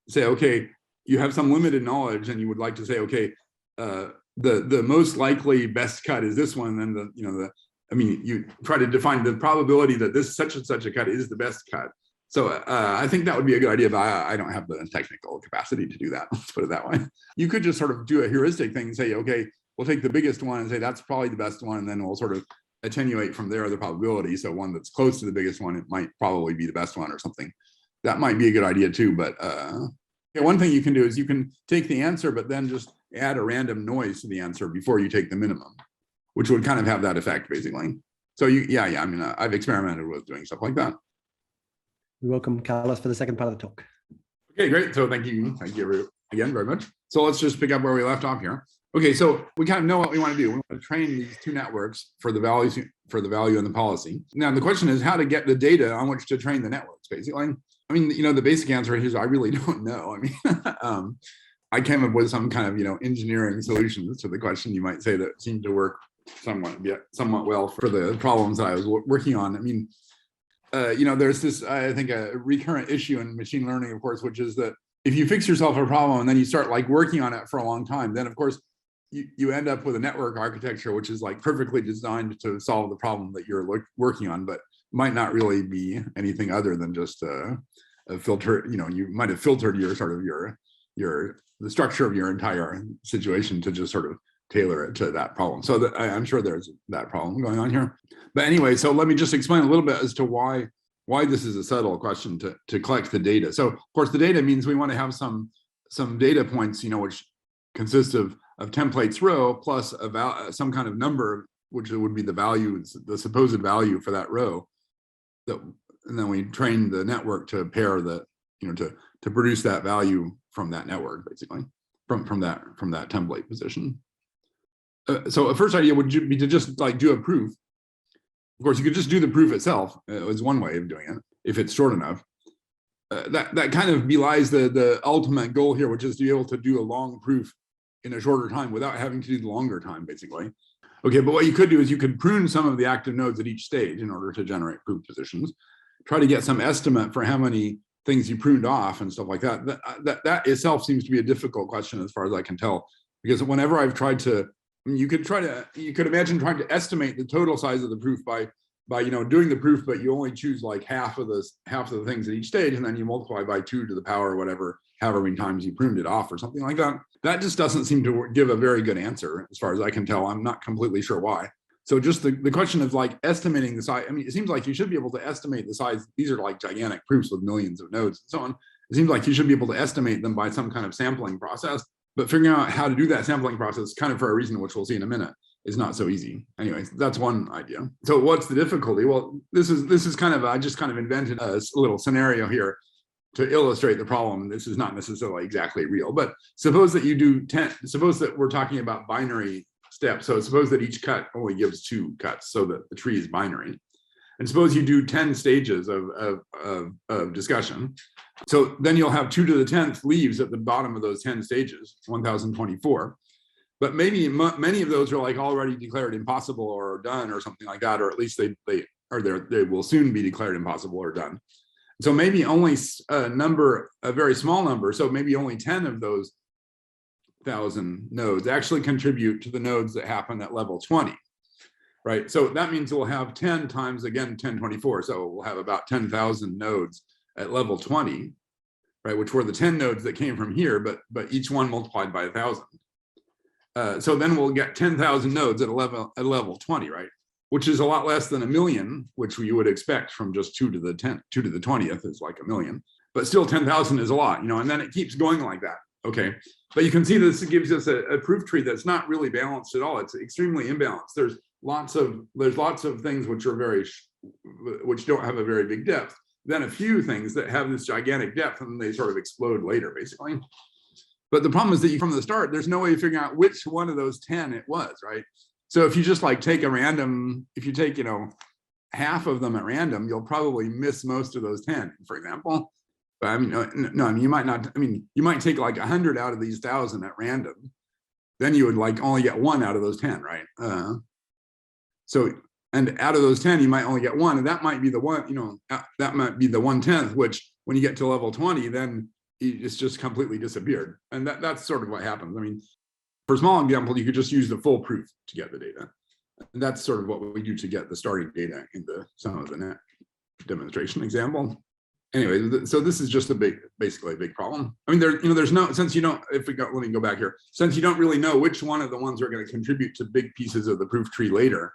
say, okay, you have some limited knowledge and you would like to say, okay, the most likely best cut is this one, and I mean, you try to define the probability that this such and such a cut is the best cut. So I think that would be a good idea, but I don't have the technical capacity to do that. Let's put it that way. You could just sort of do a heuristic thing and say, okay, we'll take the biggest one and say that's probably the best one, and then we'll sort of attenuate from there the probability. So one that's close to the biggest one, it might probably be the best one or something. That might be a good idea too. But one thing you can do is you can take the answer, but then just add a random noise to the answer before you take the minimum, which would kind of have that effect, basically. So yeah. I mean, I've experimented with doing stuff like that. We welcome Carlos for the second part of the talk. Okay, great. So thank you again very much. So let's just pick up where we left off here. Okay, so we kind of know what we want to do. We want to train these two networks for the values, for the value and the policy. Now the question is how to get the data on which to train the networks, basically. I mean, the basic answer is I really don't know. I mean, I came up with some kind of engineering solutions to the question, you might say, that seemed to work somewhat well for the problems that I was working on. I mean, there's this, I think, a recurrent issue in machine learning, of course, which is that if you fix yourself a problem and then you start like working on it for a long time, then of course you end up with a network architecture which is like perfectly designed to solve the problem that you're working on, but might not really be anything other than just a filter. You might have filtered your sort of the structure of your entire situation to just sort of tailor it to that problem. So I'm sure there's that problem going on here. But anyway, so let me just explain a little bit as to why this is a subtle question to collect the data. So of course the data means we want to have some data points, which consist of templates row plus some kind of number, which would be the value, the supposed value for that row. And then we train the network to pair to produce that value from that network, basically, from that template position. So a first idea would be to just like do a proof. Of course, you could just do the proof itself. Is one way of doing it if it's short enough. That kind of belies the ultimate goal here, which is to be able to do a long proof in a shorter time without having to do the longer time, basically. Okay, but what you could do is you could prune some of the active nodes at each stage in order to generate proof positions. Try to get some estimate for how many things you pruned off and stuff like that. That itself seems to be a difficult question as far as I can tell, because whenever I've tried to, you could imagine trying to estimate the total size of the proof by doing the proof, but you only choose like half of the things at each stage, and then you multiply by 2 to the power or whatever, however many times you pruned it off or something like that. That just doesn't seem to give a very good answer as far as I can tell. I'm not completely sure why. So just the question of like estimating the size, I mean, it seems like you should be able to estimate the size. These are like gigantic proofs with millions of nodes and so on. It seems like you should be able to estimate them by some kind of sampling process, but figuring out how to do that sampling process, kind of for a reason which we'll see in a minute, is not so easy. Anyways, that's one idea. So what's the difficulty? Well, this is kind of, I just kind of invented a little scenario here to illustrate the problem. This is not necessarily exactly real, but suppose that you do 10, suppose that we're talking about binary steps. So suppose that each cut only gives 2 cuts so that the tree is binary. And suppose you do 10 stages of discussion. So then you'll have 2 to the 10th leaves at the bottom of those 10 stages, 1024. But maybe many of those are like already declared impossible or done or something like that, or at least they will soon be declared impossible or done. So maybe only a very small number, so maybe only 10 of those 1,000 nodes actually contribute to the nodes that happen at level 20, right? So that means we'll have 10 times, again, 1024. So we'll have about 10,000 nodes at level 20, right? Which were the 10 nodes that came from here, but each one multiplied by 1,000. So then we'll get 10,000 nodes at level 20, right? Which is a lot less than a million, which you would expect from just 2 to the 20th is like a million, but still 10,000 is a lot, and then it keeps going like that. Okay, but you can see this gives us a proof tree that's not really balanced at all. It's extremely imbalanced. There's lots of things which are which don't have a very big depth. Then a few things that have this gigantic depth, and they sort of explode later, basically. But the problem is that from the start, there's no way of figuring out which one of those 10 it was, right? So if you just like take a random, if you take, half of them at random, you'll probably miss most of those 10, for example. But I mean, no, I mean, you might not, I mean, you might take like 100 out of these 1,000 at random. Then you would like only get 1 out of those 10, right? And out of those 10, you might only get 1, and that might be the one, that might be the 1/10, which when you get to level 20, then it's just completely disappeared. And that's sort of what happens. I mean, for a small example, you could just use the full proof to get the data. And that's sort of what we do to get the starting data in some of the net demonstration example. Anyway, so this is just basically a big problem. I mean, there's no, since you don't, let me go back here. Since you don't really know which one of the ones are going to contribute to big pieces of the proof tree later,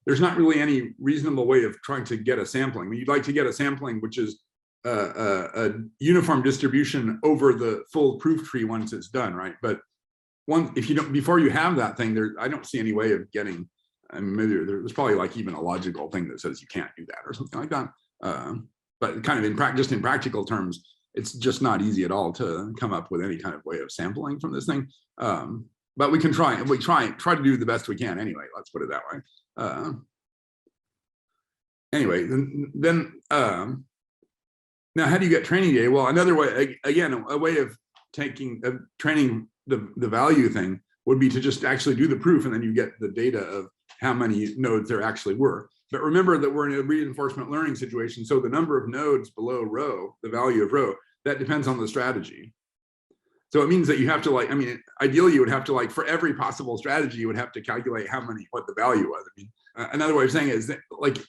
there's not really any reasonable way of trying to get a sampling. I mean, you'd like to get a sampling which is a uniform distribution over the full proof tree once it's done, right? But before you have that thing, I don't see any way of getting. I mean, maybe there's probably like even a logical thing that says you can't do that or something like that. But kind of in practical terms, it's just not easy at all to come up with any kind of way of sampling from this thing. But we can try. We try to do the best we can anyway. Let's put it that way. Anyway, then now how do you get training data? Well, another way, again, a way of training the value thing would be to just actually do the proof, and then you get the data of how many nodes there actually were. But remember that we're in a reinforcement learning situation. So the number of nodes below rho, the value of rho, that depends on the strategy. So it means that you have to ideally you would have to for every possible strategy, you would have to calculate what the value was. I mean, another way of saying it is that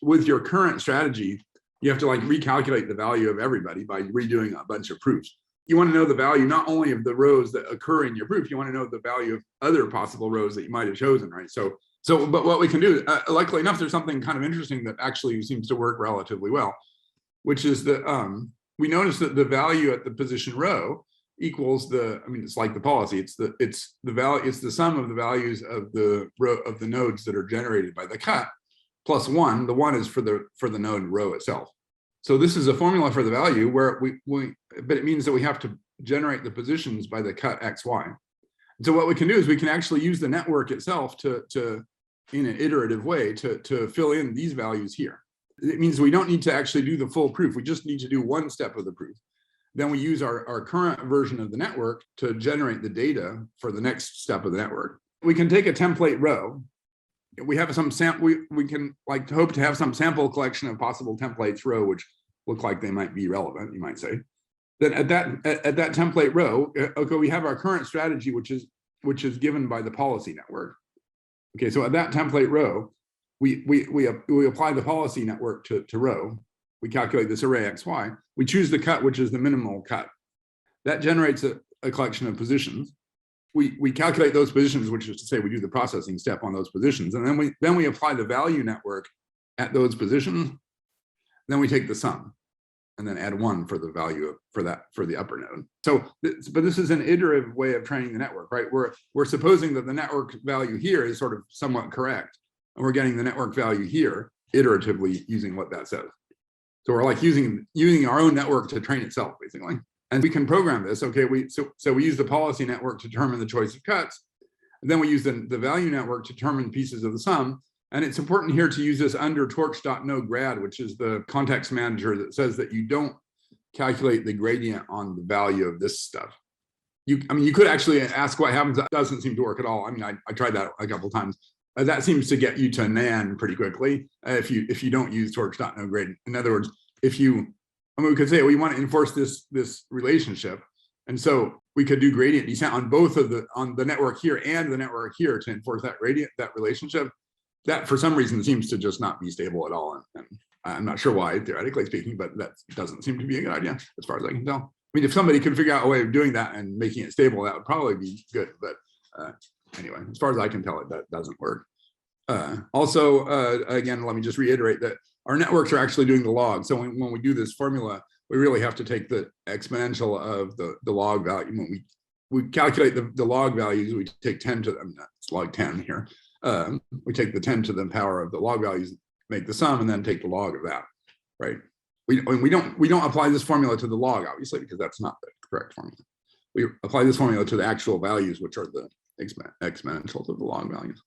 with your current strategy, you have to recalculate the value of everybody by redoing a bunch of proofs. You want to know the value not only of the rows that occur in your proof, you want to know the value of other possible rows that you might have chosen, right? But what we can do, luckily enough, there's something kind of interesting that actually seems to work relatively well, which is that we notice that the value at the position rho equals it's like the policy. It's the sum of the values of the nodes that are generated by the cut plus 1. The 1 is for the node rho itself. So this is a formula for the value where but it means that we have to generate the positions by the cut xy. So what we can do is we can actually use the network itself to in an iterative way to fill in these values here. It means we don't need to actually do the full proof. We just need to do one step of the proof. Then we use our current version of the network to generate the data for the next step of the network. We can take a template row. We have some we can hope to have some sample collection of possible templates row, which look like they might be relevant, you might say. Then at that template row, okay, we have our current strategy, which is given by the policy network. Okay, so at that template row, we apply the policy network to row. We calculate this array XY. We choose the cut, which is the minimal cut. That generates a collection of positions. We calculate those positions, which is to say we do the processing step on those positions, and then we apply the value network at those positions. Then we take the sum, and then add 1 for the value for the upper node. So, but this is an iterative way of training the network, right? We're supposing that the network value here is sort of somewhat correct, and we're getting the network value here iteratively using what that says. So we're like using our own network to train itself, basically. And we can program this. Okay, so we use the policy network to determine the choice of cuts. And then we use the value network to determine pieces of the sum. And it's important here to use this under torch.NoGrad, which is the context manager that says that you don't calculate the gradient on the value of this stuff. You could actually ask what happens. That doesn't seem to work at all. I mean, I tried that a couple of times. That seems to get you to nan pretty quickly if you don't use torch.NoGrad. In other words, we could say we want to enforce this relationship, and so we could do gradient descent on both of on the network here and the network here to enforce that relationship. That for some reason seems to just not be stable at all, and I'm not sure why, theoretically speaking, but that doesn't seem to be a good idea as far as I can tell. I mean, if somebody could figure out a way of doing that and making it stable, that would probably be good. But anyway, as far as I can tell, that doesn't work. Also, again, let me just reiterate that our networks are actually doing the log. So when we do this formula, we really have to take the exponential of the log value. When we calculate the log values, we take 10 to them. It's log 10 here. We take the 10 to the power of the log values, make the sum, and then take the log of that, right? We don't apply this formula to the log, obviously, because that's not the correct formula. We apply this formula to the actual values, which are the exponentials of the log values.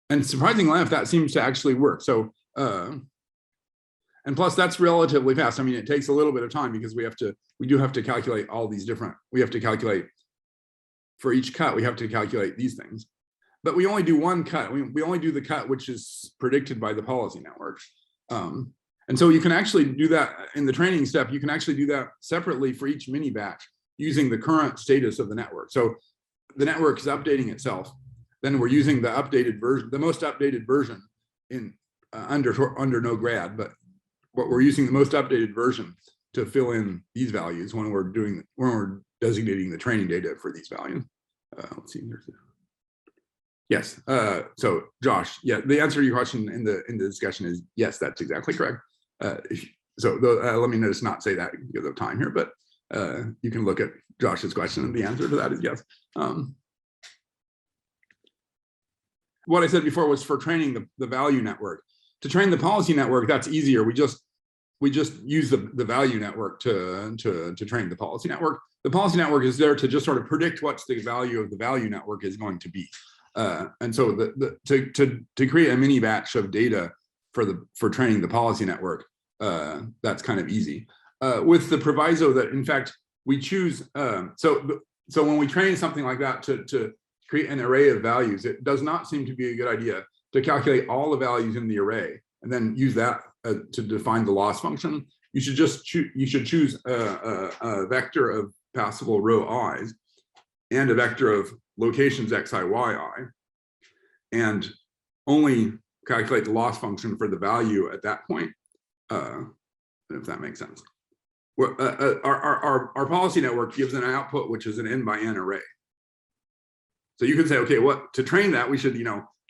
And surprisingly enough, that seems to actually work. So, and plus that's relatively fast. I mean, it takes a little bit of time because we do have to calculate all these different, we have to calculate for each cut, we have to calculate these things. But we only do one cut. We only do the cut which is predicted by the policy network. And so you can actually do that in the training step. You can actually do that separately for each mini batch using the current status of the network. So the network is updating itself. Then we're using the updated version, the most updated version in under NoGrad, but we're using the most updated version to fill in these values when we're designating the training data for these values. Let's see. Yes. So Josh, yeah, the answer to your question in the discussion is yes, that's exactly correct. Let me just not say that because of time here, but you can look at Josh's question and the answer to that is yes. What I said before was for training the value network. To train the policy network, that's easier. We just use the value network to train the policy network. The policy network is there to just sort of predict what's the value of the value network is going to be. And so to create a mini batch of data for training the policy network, that's kind of easy. With the proviso that in fact we choose, so when we train something like that to create an array of values, it does not seem to be a good idea to calculate all the values in the array and then use that to define the loss function. You should just choose a vector of passable row i's and a vector of locations xi, yi, and only calculate the loss function for the value at that point, if that makes sense. Our policy network gives an output which is an n by n array. So you could say, okay, to train that, we should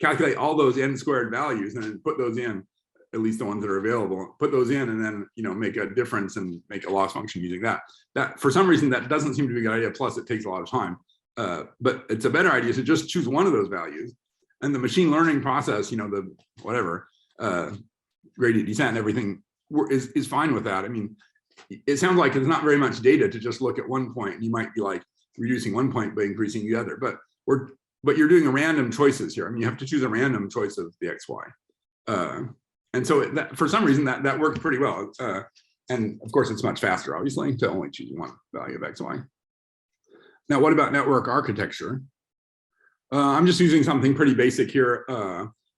calculate all those n squared values and then put those in, at least the ones that are available, put those in and then make a difference and make a loss function using that. That for some reason that doesn't seem to be a good idea, plus it takes a lot of time. But it's a better idea to just choose one of those values, and the machine learning process, the whatever, gradient descent and everything is fine with that. I mean, it sounds like it's not very much data to just look at one point. You might be like, reducing one point by increasing the other. But you're doing random choices here. I mean, you have to choose a random choice of the xy. And so for some reason that worked pretty well. And of course, it's much faster, obviously, to only choose one value of xy. Now, what about network architecture? I'm just using something pretty basic here,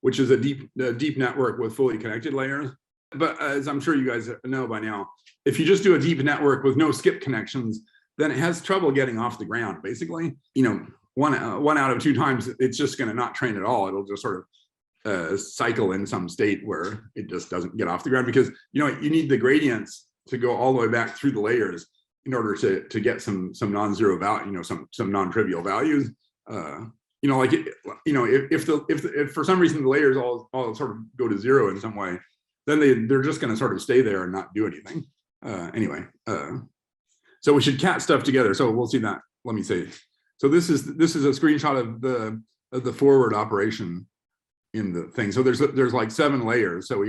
which is a deep network with fully connected layers. But as I'm sure you guys know by now, if you just do a deep network with no skip connections, then it has trouble getting off the ground, basically. You know, one out of 2 times, it's just going to not train at all. It'll just sort of cycle in some state where it just doesn't get off the ground, because you need the gradients to go all the way back through the layers in order to get some non-zero value, some non-trivial values. Like if for some reason the layers all sort of go to 0 in some way, then they're just going to sort of stay there and not do anything. Anyway, so we should cat stuff together. So we'll see that. Let me say. So this is a screenshot of the forward operation in the thing. So there's like 7 layers. So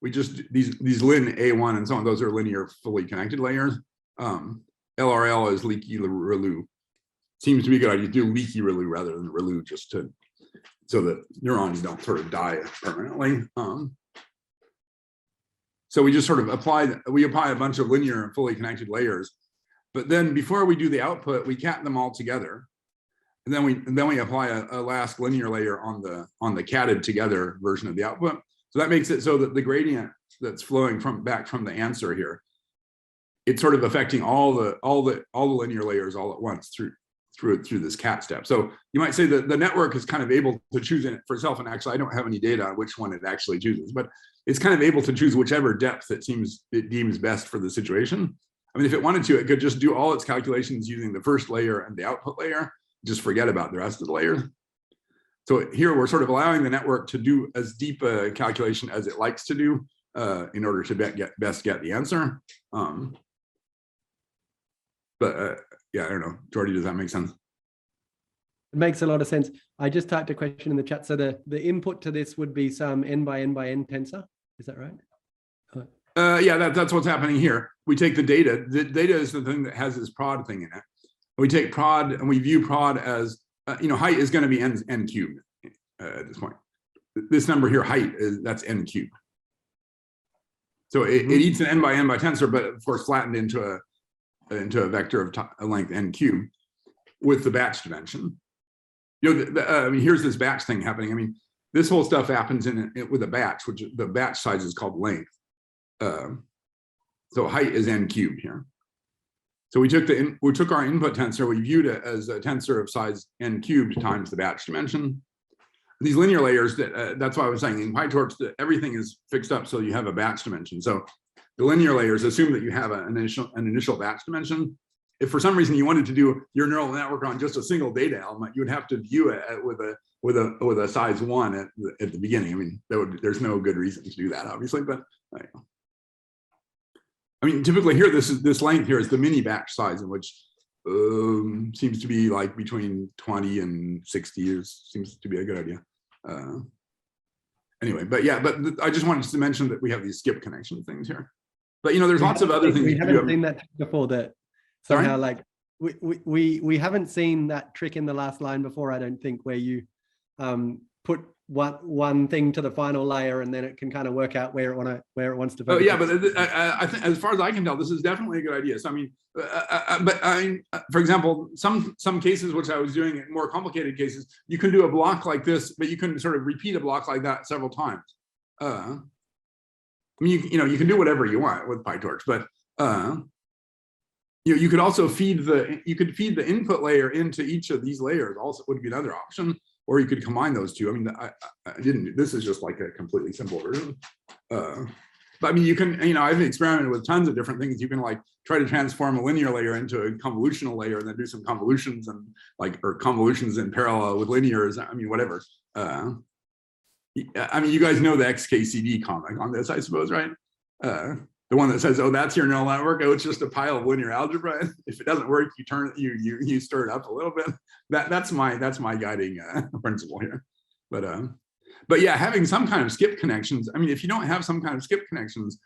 we just these lin A1 and so on. Those are linear fully connected layers. LRL is leaky ReLU. Seems to be a good idea to do leaky ReLU rather than ReLU, just so that neurons don't sort of die permanently. So we just sort of apply a bunch of linear and fully connected layers, but then before we do the output, we cat them all together, and then we apply a last linear layer on the catted together version of the output. So that makes it so that the gradient that's flowing back from the answer here, it's sort of affecting all the linear layers all at once through this cat step. So you might say that the network is kind of able to choose it for itself, and actually I don't have any data on which one it actually chooses, but it's kind of able to choose whichever depth it deems best for the situation. I mean, if it wanted to, it could just do all its calculations using the first layer and the output layer, just forget about the rest of the layers. So here we're sort of allowing the network to do as deep a calculation as it likes to do in order to best get the answer. Yeah, I don't know, Jordy, does that make sense? It makes a lot of sense. I just typed a question in the chat. So the input to this would be some n by n by n tensor. Is that right? Yeah, that's what's happening here. We take the data. The data is the thing that has this prod thing in it. We take prod and we view prod as, height is going to be n cubed at this point. This number here, height, that's n cubed. So it eats an n by tensor, but of course flattened into a vector of length n cubed with the batch dimension. I mean, here's this batch thing happening. I mean, this whole stuff happens with a batch, which the batch size is called length. So height is n cubed here. So we took our input tensor, we viewed it as a tensor of size n cubed times the batch dimension. These linear layers, that's why I was saying in Pytorch that everything is fixed up so you have a batch dimension. So the linear layers assume that you have an initial batch dimension. If for some reason you wanted to do your neural network on just a single data element, you would have to view it with a size 1 at the beginning. I mean, there's no good reason to do that, obviously, but I mean, typically here, this length here is the mini batch size, in which seems to be like between 20 and 60 seems to be a good idea. Anyway, but I just wanted to mention that we have these skip connection things here. But there's lots of other things. We haven't seen that before. That somehow, like we haven't seen that trick in the last line before. I don't think, where you put one thing to the final layer and then it can kind of work out where it wants to. Oh yeah, but I think, as far as I can tell, this is definitely a good idea. So I mean, for example, some cases which I was doing in more complicated cases, you can do a block like this, but you can sort of repeat a block like that several times. I mean, you can do whatever you want with Pytorch, but you could also feed the input layer into each of these layers. Also, would be another option. Or you could combine those two. I mean, I didn't. This is just like a completely simple version. But I mean, you can. I've experimented with tons of different things. You can like try to transform a linear layer into a convolutional layer, and then do some convolutions or convolutions in parallel with linears. I mean, whatever. I mean, you guys know the XKCD comic on this, I suppose, right? The one that says, "Oh, that's your neural network. Oh, it's just a pile of linear algebra. If it doesn't work, you stir it up a little bit." That's my guiding principle here. But yeah, having some kind of skip connections. I mean, if you don't have some kind of skip connections,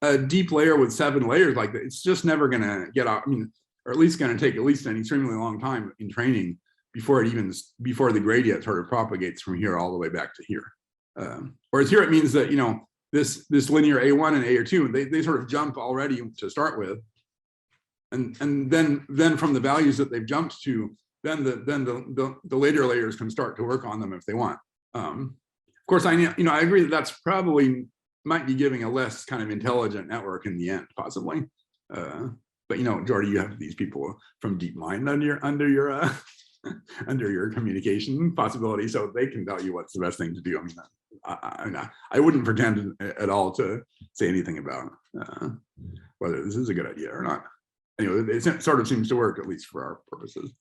a deep layer with 7 layers like that, it's just never gonna get out. I mean, are at least going to take at least an extremely long time in training before the gradient sort of propagates from here all the way back to here. Whereas here it means that, you know, this linear A1 and A2, they sort of jump already to start with. And then from the values that they've jumped to, then the later layers can start to work on them if they want. Of course, I agree that that's probably might be giving a less kind of intelligent network in the end, possibly. But you know, Jordy, you have these people from DeepMind under your under your communication possibility, so they can tell you what's the best thing to do. I mean, I wouldn't pretend at all to say anything about whether this is a good idea or not. Anyway, it sort of seems to work, at least for our purposes.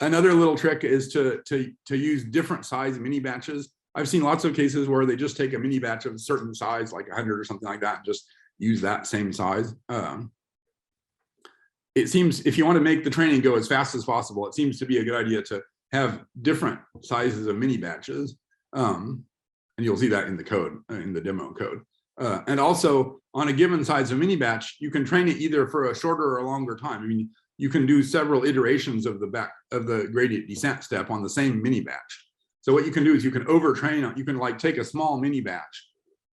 Another little trick is to use different size mini batches. I've seen lots of cases where they just take a mini batch of a certain size, like 100 or something like that, and just use that same size. It seems if you want to make the training go as fast as possible, it seems to be a good idea to have different sizes of mini batches. And you'll see that in the code, in the demo code. And also on a given size of mini batch, you can train it either for a shorter or a longer time. I mean, you can do several iterations of the gradient descent step on the same mini batch. So what you can do is you can overtrain, you can like take a small mini batch,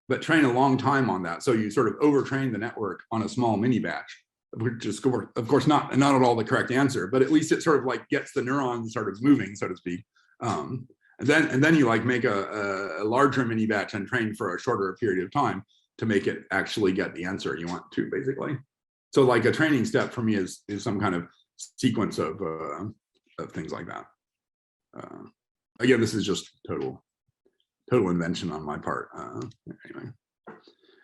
but train a long time on that. So you sort of overtrain the network on a small mini batch, which is of course not at all the correct answer, but at least it sort of like gets the neurons sort of moving, so to speak. And then you like make a larger mini batch and train for a shorter period of time to make it actually get the answer you want to, basically. So like a training step for me is some kind of sequence of things like that. Again, this is just total invention on my part. Anyway.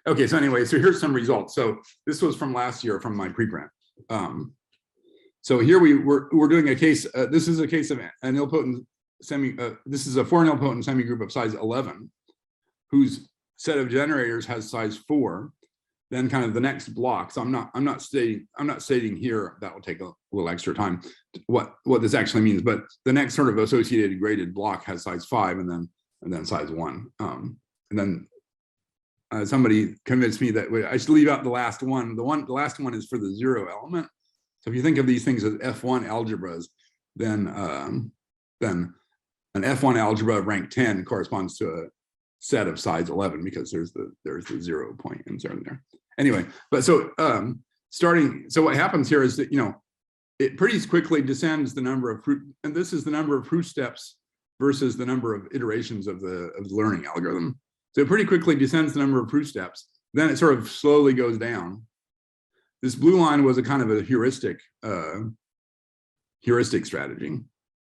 Okay, so anyway, so here's some results. So this was from last year from my preprint. So here we're doing a case. This is a case of an nilpotent this is a 4 nilpotent semigroup of size 11, whose set of generators has size 4. Then kind of the next block. So I'm not stating here, that will take a little extra time, what this actually means, but the next sort of associated graded block has size 5 and then size 1. And then somebody convinced me that I should leave out the last one. The last one is for the 0 element. So if you think of these things as F1 algebras, then an F1 algebra of rank 10 corresponds to a set of size 11 because there's the 0 point inside there. Anyway, but so so what happens here is that, you know, it pretty quickly descends the number of proof, and this is the number of proof steps versus the number of iterations of the learning algorithm. So it pretty quickly descends the number of proof steps. Then it sort of slowly goes down. This blue line was a kind of a heuristic strategy.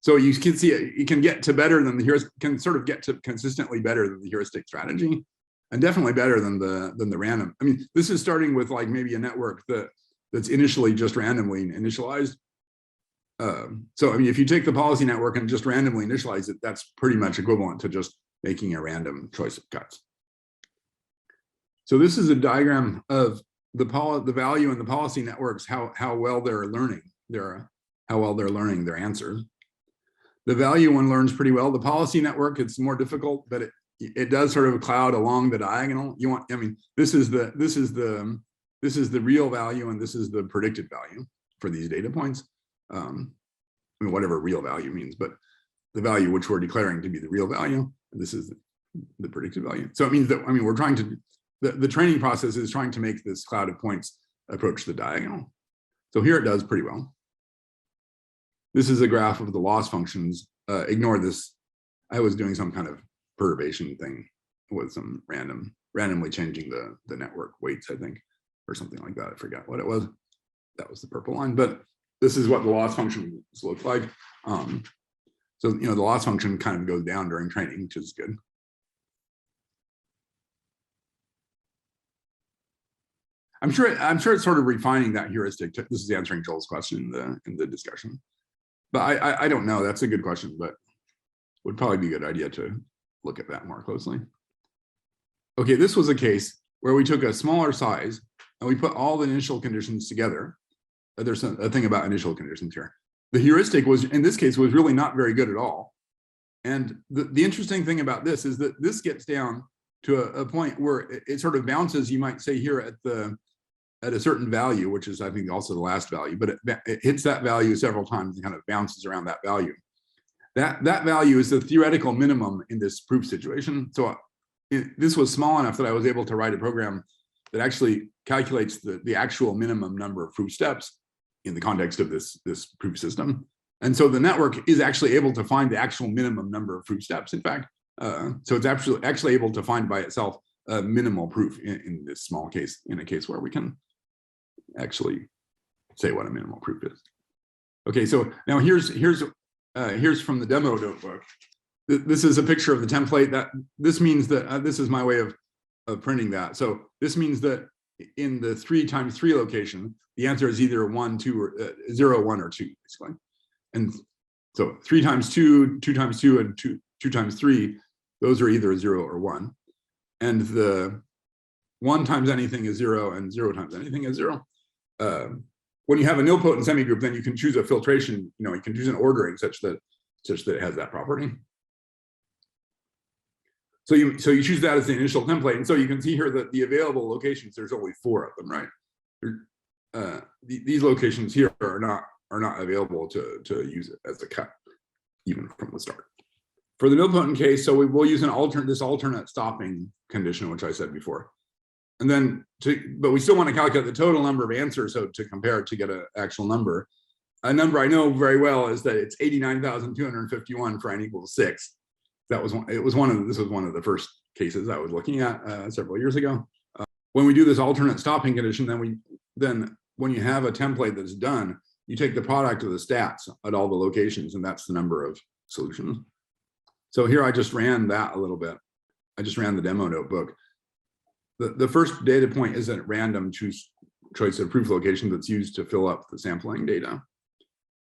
So you can see it can get to better than the heuristic, can sort of get to consistently better than the heuristic strategy, and definitely better than the random. I mean, this is starting with like maybe a network that's initially just randomly initialized. So I mean, if you take the policy network and just randomly initialize it, that's pretty much equivalent to just making a random choice of cuts. So this is a diagram of the value in the policy networks, how well they're learning their answers. The value one learns pretty well. The policy network, it's more difficult, but it does sort of cloud along the diagonal. I mean, this is the real value and this is the predicted value for these data points. I mean, whatever real value means, but the value which we're declaring to be the real value, and this is the predicted value. So it means that, I mean, we're trying to, the training process is trying to make this cloud of points approach the diagonal. So here it does pretty well. This is a graph of the loss functions. Ignore this. I was doing some kind of perturbation thing with some randomly changing the network weights, I think, or something like that. I forgot what it was. That was the purple line, but this is what the loss functions look like. So, you know, the loss function kind of goes down during training, which is good. I'm sure it's sort of refining that heuristic. This is answering Joel's question in the discussion. But I don't know. That's a good question, but would probably be a good idea to look at that more closely. Okay, this was a case where we took a smaller size and we put all the initial conditions together. There's a thing about initial conditions here. The heuristic was, in this case, was really not very good at all. And the interesting thing about this is that this gets down to a point where it sort of bounces, you might say here at the at a certain value, which is I think also the last value, but it hits that value several times and kind of bounces around that value. That value is the theoretical minimum in this proof situation. So this was small enough that I was able to write a program that actually calculates the actual minimum number of proof steps in the context of this proof system. And so the network is actually able to find the actual minimum number of proof steps, in fact. So it's actually able to find by itself a minimal proof in this small case, in a case where we can actually say what a minimal proof is. Okay, so now here's from the demo notebook. This is a picture of the template. This means that this is my way of printing that. So this means that in the 3 times 3 location, the answer is either 1, 2, or 0, 1, or 2, basically. And so 3 times 2, 2 times 2, and 2 times 3, those are either 0 or 1. And the 1 times anything is 0, and 0 times anything is 0. When you have a nilpotent semigroup, then you can choose a filtration, you can choose an ordering such that it has that property. So you choose that as the initial template. And so you can see here that the available locations, there's only 4 of them, right? These locations here are not available to use it as a cut, even from the start. For the nilpotent case, so we will use this alternate stopping condition, which I said before. And then, but we still want to calculate the total number of answers, so to compare it to get an actual number. A number I know very well is that it's 89,251 for n equals 6. This was one of the first cases I was looking at several years ago. When we do this alternate stopping condition, then when you have a template that's done, you take the product of the stats at all the locations, and that's the number of solutions. So here I just ran that a little bit. I just ran the demo notebook. The first data point is a random choice of proof location that's used to fill up the sampling data.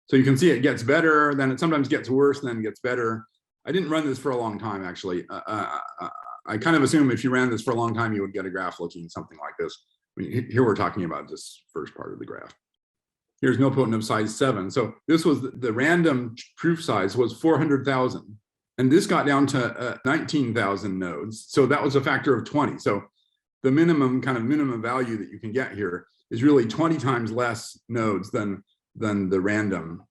So you can see it gets better, then it sometimes gets worse, then it gets better. I didn't run this for a long time, actually. I kind of assume if you ran this for a long time, you would get a graph looking something like this. I mean, here we're talking about this first part of the graph. Here's nilpotent of size 7. So this was the random proof size was 400,000. And this got down to 19,000 nodes. So that was a factor of 20. So the minimum value that you can get here is really 20 times less nodes than the random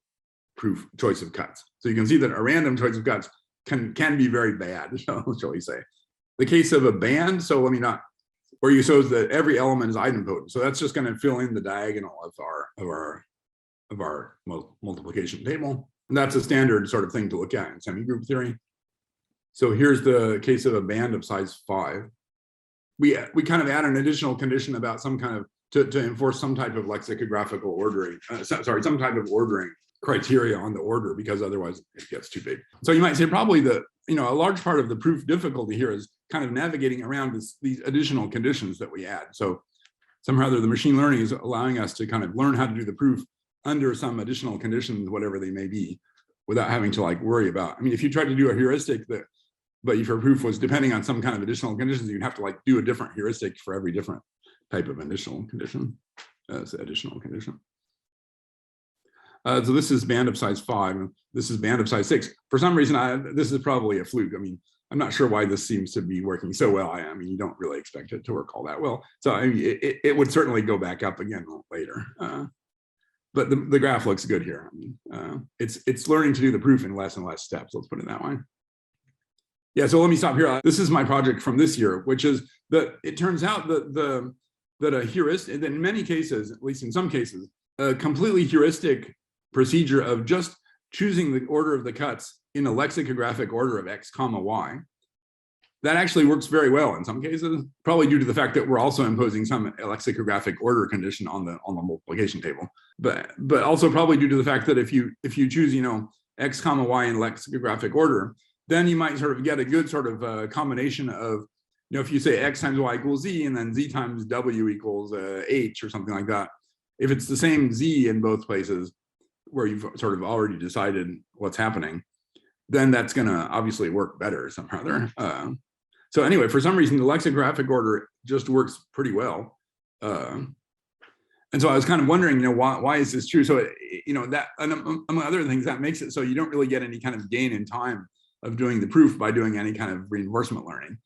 proof choice of cuts. So you can see that a random choice of cuts can be very bad, shall we say. The case of a band, so let me not, where you shows that every element is idempotent. So that's just going to fill in the diagonal of our multiplication table. And that's a standard sort of thing to look at in semigroup theory. So here's the case of a band of size 5. We kind of add an additional condition about some kind of to enforce some type of lexicographical ordering, some type of ordering criteria on the order, because otherwise it gets too big. So you might say probably a large part of the proof difficulty here is kind of navigating around these additional conditions that we add. So somehow the machine learning is allowing us to kind of learn how to do the proof under some additional conditions, whatever they may be, without having to worry about. I mean, if you tried to do a heuristic but if your proof was depending on some kind of additional conditions, you'd have to do a different heuristic for every different type of additional condition. So this is band of size 5, and this is band of size 6. For some reason, this is probably a fluke. I mean, I'm not sure why this seems to be working so well. I mean, you don't really expect it to work all that well. So I mean, it would certainly go back up again later. But the graph looks good here. I mean, it's learning to do the proof in less and less steps. Let's put it that way. Yeah, so let me stop here. This is my project from this year, which is that it turns out that a heuristic, in many cases, at least in some cases, a completely heuristic procedure of just choosing the order of the cuts in a lexicographic order of x comma y, that actually works very well in some cases, probably due to the fact that we're also imposing some lexicographic order condition on the multiplication table, but also probably due to the fact that if you choose x comma y in lexicographic order, then you might sort of get a good sort of combination of, if you say x times y equals z and then z times w equals h or something like that, if it's the same z in both places where you've sort of already decided what's happening, then that's going to obviously work better somehow there. So anyway, for some reason, the lexicographic order just works pretty well. And so I was kind of wondering, why is this true? So, that, among other things, that makes it so you don't really get any kind of gain in time of doing the proof by doing any kind of reinforcement learning.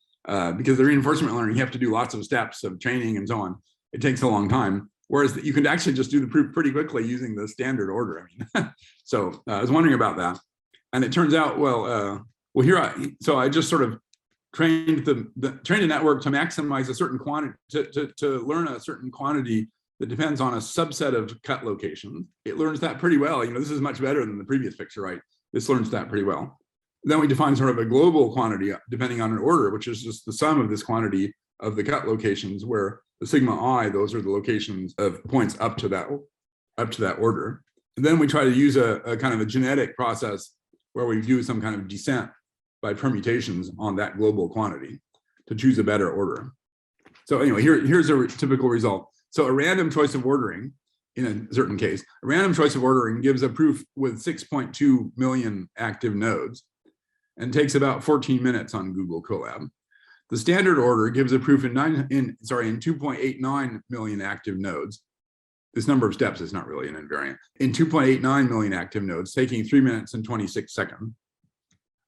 Because the reinforcement learning, you have to do lots of steps of training and so on. it takes a long time. Whereas you can actually just do the proof pretty quickly using the standard order. I mean, so I was wondering about that. And it turns out, so I just sort of trained trained a network to maximize a certain quantity, to learn a certain quantity that depends on a subset of cut locations. It learns that pretty well. This is much better than the previous picture, right? This learns that pretty well. Then we define sort of a global quantity depending on an order, which is just the sum of this quantity of the cut locations, where the sigma I, those are the locations of points up to that order. And then we try to use a kind of a genetic process where we do some kind of descent by permutations on that global quantity to choose a better order. So anyway, here's a typical result. So a random choice of ordering, in a certain case, a random choice of ordering gives a proof with 6.2 million active nodes and takes about 14 minutes on Google Colab. The standard order gives a proof in 2.89 million active nodes. This number of steps is not really an invariant. In 2.89 million active nodes, taking 3 minutes and 26 seconds.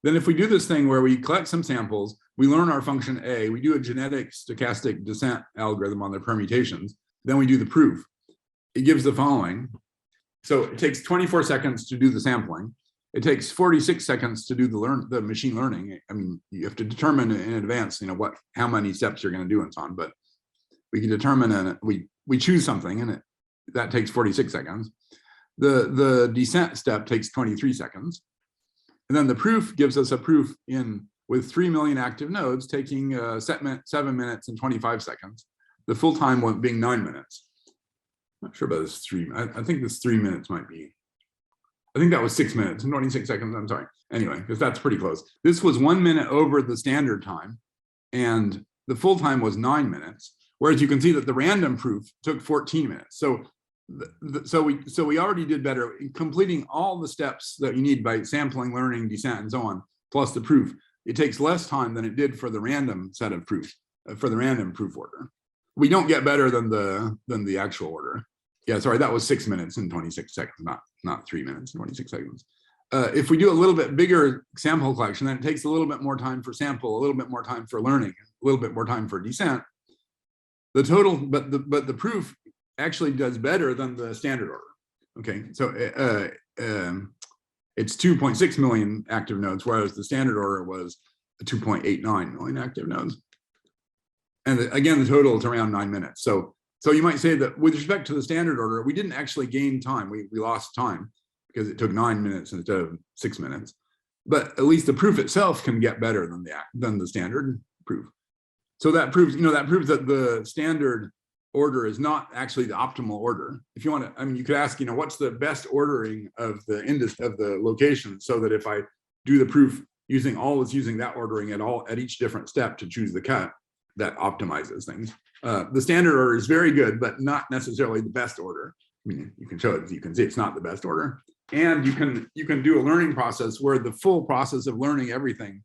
Then if we do this thing where we collect some samples, we learn our function A, we do a genetic stochastic descent algorithm on the permutations, then we do the proof. It gives the following. So it takes 24 seconds to do the sampling. It takes 46 seconds to do the machine learning. I mean, you have to determine in advance, how many steps you're going to do and so on. But we can determine, and we choose something, and that takes 46 seconds. The descent step takes 23 seconds, and then the proof gives us a proof with 3 million active nodes, taking 7 minutes and 25 seconds. The full time one being 9 minutes. I'm not sure about this 3. I think this 3 minutes might be. I think that was 6 minutes and 26 seconds. I'm sorry. Anyway, because that's pretty close. This was 1 minute over the standard time, and the full time was 9 minutes. Whereas you can see that the random proof took 14 minutes. So we already did better in completing all the steps that you need by sampling, learning, descent, and so on, plus the proof. It takes less time than it did for the random set of proofs, for the random proof order. We don't get better than the actual order. Yeah, sorry, that was 6 minutes and 26 seconds, not 3 minutes and 26 seconds. If we do a little bit bigger sample collection, then it takes a little bit more time for sample, a little bit more time for learning, a little bit more time for descent. The total, but the proof actually does better than the standard order. Okay, so it's 2.6 million active nodes, whereas the standard order was 2.89 million active nodes. And again, the total is around 9 minutes. So you might say that with respect to the standard order, we didn't actually gain time. We lost time because it took 9 minutes instead of 6 minutes. But at least the proof itself can get better than the standard proof. So that proves, that the standard order is not actually the optimal order. If you want to, you could ask, what's the best ordering of the location, so that if I do the proof always using that ordering at each different step to choose the cut, that optimizes things. The standard order is very good, but not necessarily the best order. You can show it, you can see it's not the best order. And you can do a learning process where the full process of learning everything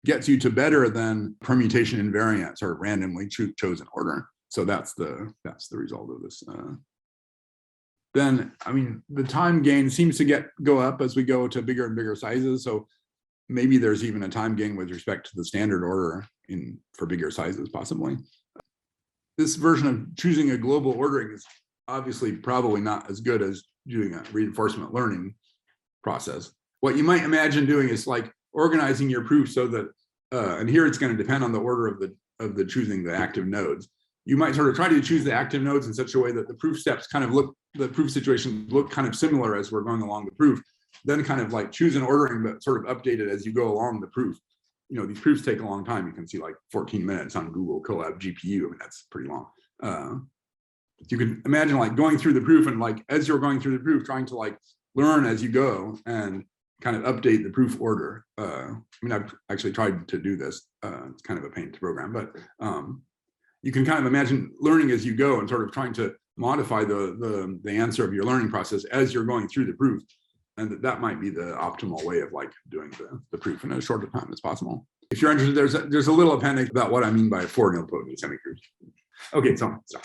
gets you to better than permutation invariance or randomly chosen order. So that's the result of this. Then, the time gain seems to go up as we go to bigger and bigger sizes. So maybe there's even a time gain with respect to the standard order for bigger sizes, possibly. This version of choosing a global ordering is obviously probably not as good as doing a reinforcement learning process. What you might imagine doing is like organizing your proof so that, and here it's going to depend on the order of the choosing the active nodes. You might sort of try to choose the active nodes in such a way that the proof steps the proof situations look kind of similar as we're going along the proof. Then kind of like choose an ordering, but sort of update it as you go along the proof. These proofs take a long time. You can see like 14 minutes on Google Colab GPU. That's pretty long. You can imagine like going through the proof and like, as you're going through the proof, trying to like learn as you go and kind of update the proof order. I've actually tried to do this. It's kind of a pain to program, but you can kind of imagine learning as you go and sort of trying to modify the answer of your learning process as you're going through the proof. And that might be the optimal way of like doing the proof in as short a time as possible. If you're interested, there's a little appendix about what I mean by 4 nilpotent semigroups. Okay, so stop.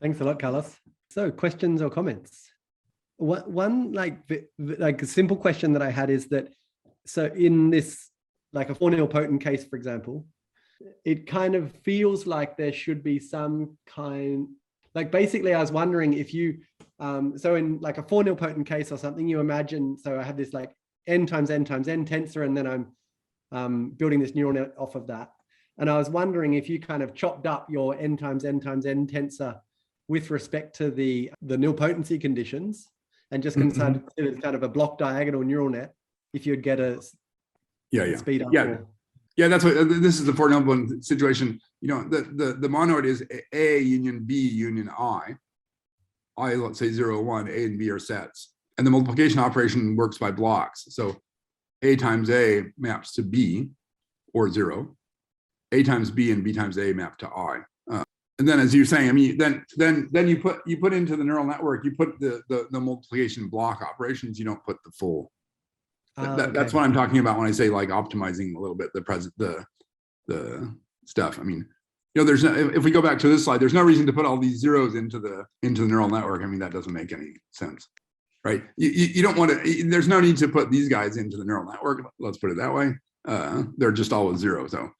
Thanks a lot, Carlos. So questions or comments? One like a simple question that I had is that, so in this, like a 4 nilpotent case, for example, it kind of feels like there should be some kind, like basically I was wondering if you, so in like a 4 nilpotent case or something, you imagine, so I have this like n times n times n tensor, and then I'm building this neural net off of that. And I was wondering if you kind of chopped up your n times n times n tensor with respect to the nilpotency conditions and just considered kind of a block diagonal neural net, if you'd get a speed up. Yeah, that's what this is, the 4 nilpotent situation. You know, the monoid is A union B union I, let's say 0, 1, A and B are sets. And the multiplication operation works by blocks. So A times A maps to B or 0. A times B and B times A map to I. And then, as you're saying, I mean, then you put into the neural network, you put the multiplication block operations. You don't put the full. That's what I'm talking about when I say like optimizing a little bit the stuff. I mean, you know, there's no, if we go back to this slide, there's no reason to put all these zeros into the neural network. I mean, that doesn't make any sense, right? You don't want to. There's no need to put these guys into the neural network. Let's put it that way. They're just always zero. So,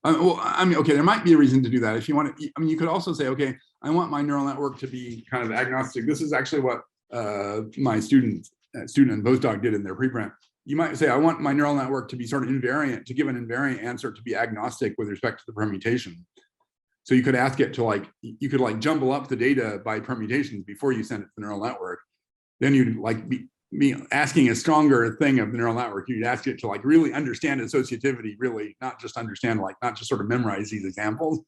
well, I mean, okay, there might be a reason to do that if you want to. I mean, you could also say, okay, I want my neural network to be kind of agnostic. This is actually what my student and postdoc did in their preprint. You might say, I want my neural network to be sort of invariant, to give an invariant answer, to be agnostic with respect to the permutation. So you could ask it to like, you could like jumble up the data by permutations before you send it to the neural network. Then you'd like be asking a stronger thing of the neural network. You'd ask it to like really understand associativity, really not just understand, like not just sort of memorize these examples,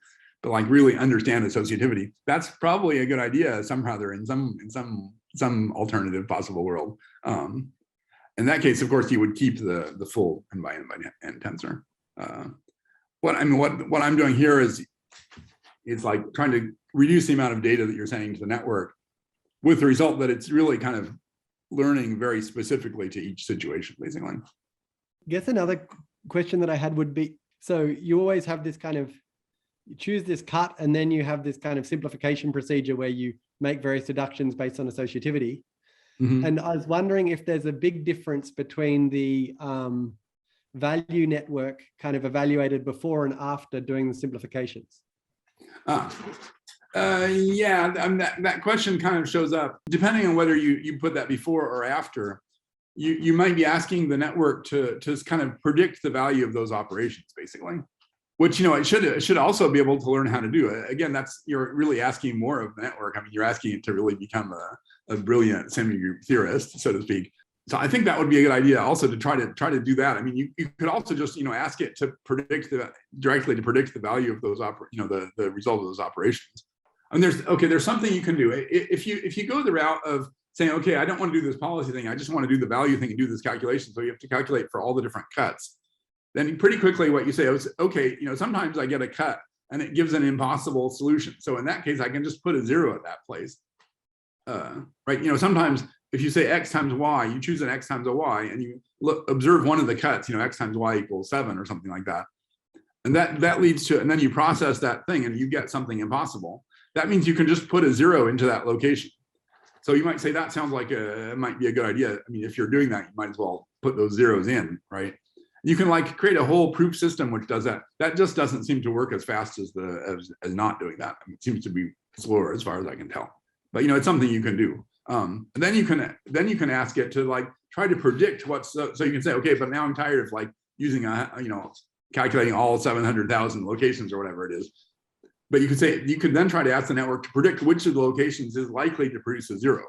but like really understand associativity. That's probably a good idea somehow there in some alternative possible world. In that case, of course, you would keep the full n by n tensor. What I'm doing here is like trying to reduce the amount of data that you're sending to the network, with the result that it's really kind of learning very specifically to each situation, basically. I guess another question that I had would be, so you always have this kind of, you choose this cut, and then you have this kind of simplification procedure where you make various deductions based on associativity. And I was wondering if there's a big difference between the value network kind of evaluated before and after doing the simplifications. Yeah, that question kind of shows up depending on whether you put that before or after. You might be asking the network to kind of predict the value of those operations, basically, which, you know, it should also be able to learn how to do it. Again, you're really asking more of the network. I mean, you're asking it to really become a brilliant semigroup theorist, so to speak. So I think that would be a good idea also to try to do that. I mean, you could also just, you know, ask it to directly predict the value of those the result of those operations. And there's something you can do. If you go the route of saying, okay, I don't want to do this policy thing, I just want to do the value thing and do this calculation, so you have to calculate for all the different cuts, then pretty quickly what you say is, okay, you know, sometimes I get a cut and it gives an impossible solution. So in that case, I can just put a 0 at that place. Right, you know, sometimes if you say x times y, you choose an x times a y, and you observe one of the cuts, you know, x times y equals 7 or something like that, and that leads to, and then you process that thing and you get something impossible. That means you can just put a 0 into that location. So you might say that sounds like it might be a good idea. I mean, if you're doing that, you might as well put those zeros in, right? You can like create a whole proof system which does that. That just doesn't seem to work as fast as as not doing that. I mean, it seems to be slower as far as I can tell. But, you know, it's something you can do. And then you can ask it to like try to predict what's, so you can say, okay, but now I'm tired of like using calculating all 700,000 locations or whatever it is. But you could then try to ask the network to predict which of the locations is likely to produce a 0.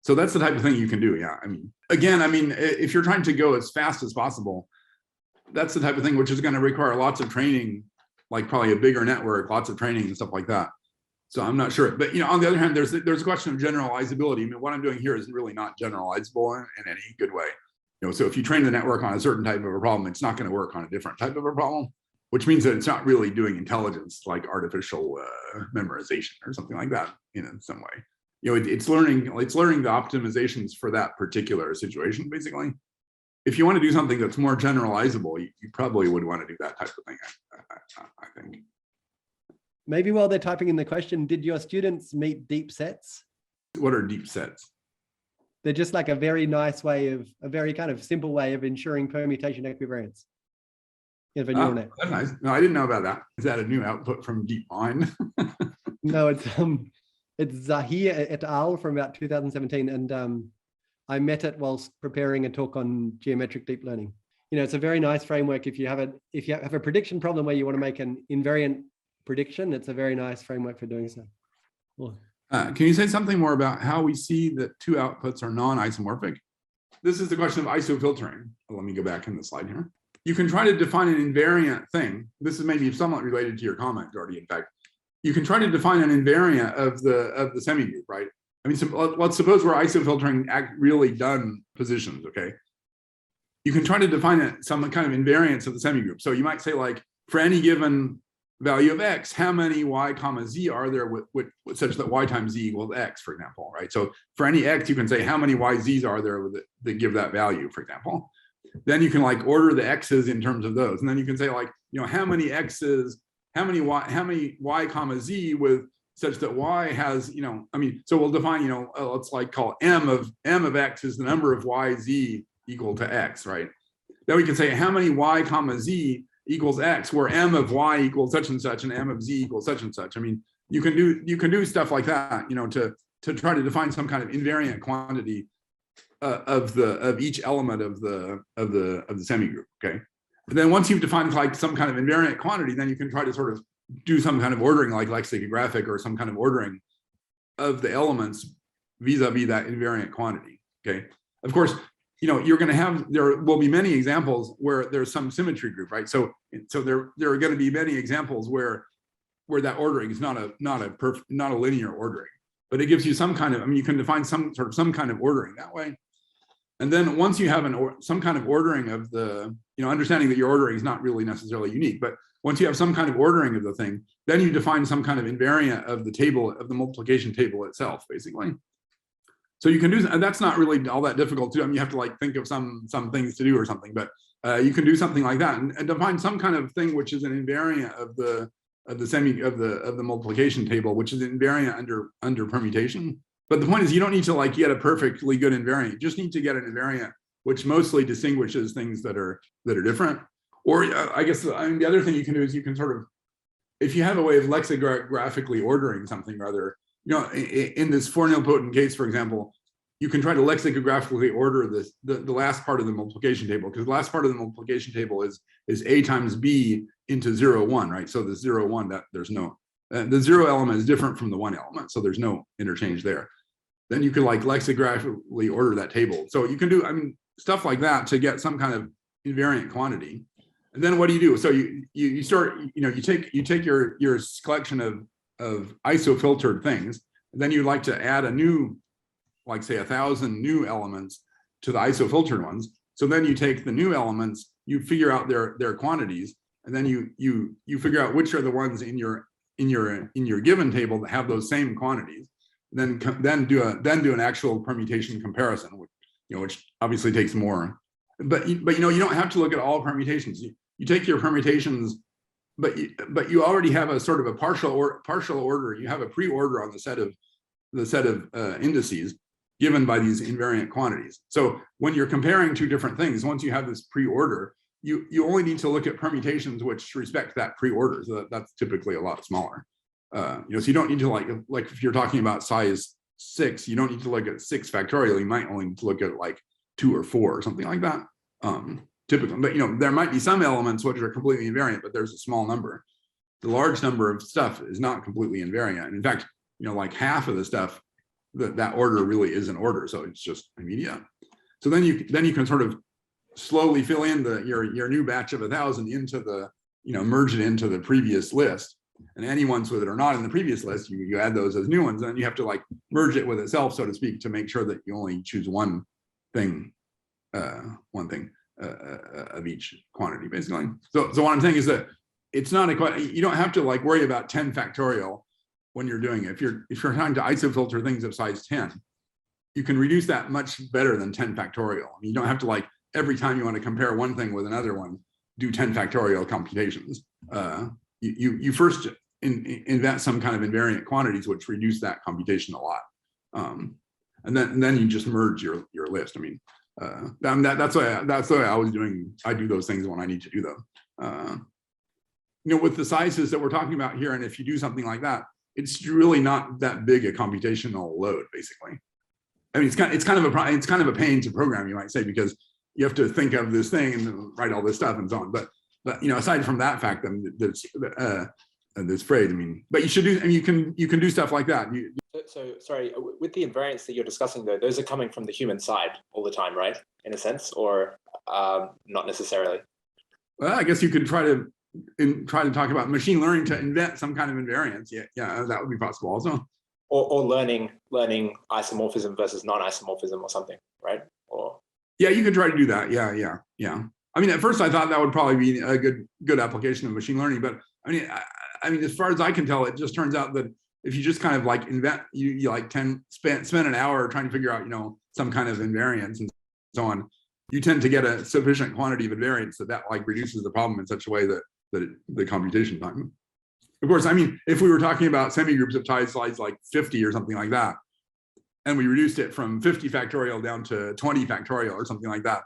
So that's the type of thing you can do. Yeah. I mean, again, if you're trying to go as fast as possible, that's the type of thing which is going to require lots of training, like probably a bigger network, lots of training and stuff like that. So I'm not sure, but, you know, on the other hand, there's a question of generalizability. I mean, what I'm doing here is really not generalizable in any good way. You know, so if you train the network on a certain type of a problem, it's not going to work on a different type of a problem, which means that it's not really doing intelligence like artificial memorization or something like that, you know, in some way. You know, it's learning the optimizations for that particular situation, basically. If you want to do something that's more generalizable, you probably would want to do that type of thing, I think. Maybe while they're typing in the question, did your students meet deep sets? What are deep sets? They're just like a very nice way of, a very kind of simple way of ensuring permutation equivariance. of a neural net. That's nice. No, I didn't know about that. Is that a new output from DeepMind? No, it's Zahir et al. From about 2017, and I met it whilst preparing a talk on geometric deep learning. It's a very nice framework if you have a prediction problem where you want to make an invariant prediction. It's a very nice framework for doing so. Cool. Can you say something more about how we see that two outputs are non-isomorphic? This is the question of isofiltering. Let me go back in the slide here. You can try to define an invariant thing. This is maybe somewhat related to your comment, Jordy. In fact, you can try to define an invariant of the semigroup, right? I mean, so let's suppose we're isofiltering really done positions, okay? You can try to define some kind of invariance of the semigroup. So you might say, like, for any given value of x, how many y comma z are there with such that y times z equals x, for example, right? So for any x, you can say how many y z's are there that give that value, for example. Then you can like order the x's in terms of those, and then you can say, like, how many x's, how many y comma z with such that y has, so we'll define, let's like call m of x is the number of y z equal to x, right? Then we can say how many y comma z equals x, where m of y equals such and such and m of z equals such and such. I mean, you can do stuff like that, to try to define some kind of invariant quantity of each element of the semigroup. Okay, and then once you've defined like some kind of invariant quantity, then you can try to sort of do some kind of ordering, like lexicographic or some kind of ordering of the elements vis-a-vis that invariant quantity. Okay, of course, you're going to have, there will be many examples where there's some symmetry group, right? So there are going to be many examples where that ordering is not a linear ordering, but it gives you some kind of, you can define some kind of ordering that way. And then once you have some kind of ordering of the, understanding that your ordering is not really necessarily unique, but once you have some kind of ordering of the thing, then you define some kind of invariant of the table, of the multiplication table itself, basically. So you can do, and that's not really all that difficult to do. You have to like think of some things to do or something, but you can do something like that and define some kind of thing which is an invariant of the multiplication table, which is invariant under permutation. But the point is, you don't need to like get a perfectly good invariant. You just need to get an invariant which mostly distinguishes things that are different. Or I guess the other thing you can do is you can sort of, if you have a way of lexicographically ordering something rather, in this four nilpotent case, for example, you can try to lexicographically order the last part of the multiplication table, because the last part of the multiplication table is a times b into 0, 1, right? So the 0, 1, that there's no, the 0 element is different from the 1 element, so there's no interchange there. Then you can like lexicographically order that table. So you can do, stuff like that to get some kind of invariant quantity. And then what do you do? So you start, you take your collection of isofiltered things, and then you'd like to add a new, like say 1,000 new elements to the isofiltered ones. So then you take the new elements, you figure out their quantities, and then you figure out which are the ones in your given table that have those same quantities. Then do an actual permutation comparison, which obviously takes more. But you don't have to look at all permutations. You take your permutations, but you already have a sort of a partial order. You have a pre-order on the set of indices given by these invariant quantities. So when you're comparing two different things, once you have this pre-order, you only need to look at permutations which respect that pre-order. So that's typically a lot smaller. So you don't need to like if you're talking about size 6, you don't need to look at 6 factorial. You might only need to look at like 2 or 4 or something like that. Typically, but there might be some elements which are completely invariant, but there's a small number. The large number of stuff is not completely invariant. And in fact, like half of the stuff, that order really is an order, so it's just immediate. So then you can sort of slowly fill in your new batch of 1,000 into the, merge it into the previous list. And any ones that are not in the previous list, you add those as new ones, and then you have to like merge it with itself, so to speak, to make sure that you only choose one thing of each quantity, basically. So what I'm saying is that it's not you don't have to like worry about 10 factorial when you're doing it. If you're trying to isofilter things of size 10, you can reduce that much better than 10 factorial. You don't have to like every time you want to compare one thing with another one, do 10 factorial computations. You first invent some kind of invariant quantities which reduce that computation a lot, and then you just merge your list. That's why I was doing. I do those things when I need to do them. with the sizes that we're talking about here, and if you do something like that, it's really not that big a computational load, basically. I mean, it's kind of a pain to program, you might say, because you have to think of this thing and write all this stuff and so on. But aside from that fact, there's phrase. I mean, but you should do. I mean, you can do stuff like that. So sorry, with the invariants that you're discussing, though, those are coming from the human side all the time, right? In a sense, or not necessarily. Well, I guess you could try to talk about machine learning to invent some kind of invariance. Yeah, that would be possible also. Or learning isomorphism versus non-isomorphism or something, right? Or yeah, you could try to do that. Yeah. I mean, at first I thought that would probably be a good application of machine learning, but I mean, as far as I can tell, it just turns out that if you just kind of like invent, you like spend an hour trying to figure out, some kind of invariance and so on, you tend to get a sufficient quantity of invariance that like reduces the problem in such a way that the computation time. Of course, I mean, if we were talking about semigroups of size like 50 or something like that, and we reduced it from 50 factorial down to 20 factorial or something like that,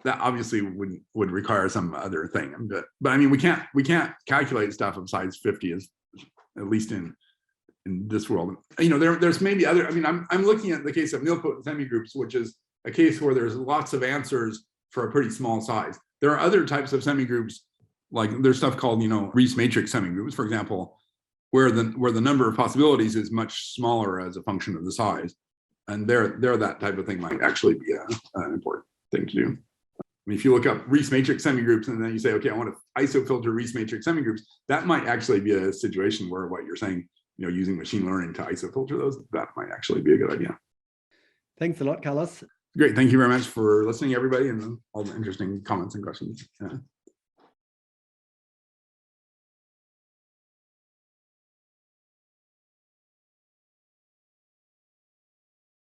that obviously would require some other thing. But I mean, we can't calculate stuff of size 50, as at least in this world. There's maybe other. I mean, I'm looking at the case of nilpotent semigroups, which is a case where there's lots of answers for a pretty small size. There are other types of semigroups, like there's stuff called Riesz matrix semigroups, for example, where the number of possibilities is much smaller as a function of the size, and there that type of thing might actually be an important thing to do. I mean, if you look up Riesz matrix semigroups and then you say, okay, I want to isofilter Riesz matrix semigroups, that might actually be a situation where what you're saying, using machine learning to isofilter those, that might actually be a good idea. Thanks a lot, Carlos. Great. Thank you very much for listening, everybody, and all the interesting comments and questions. Yeah.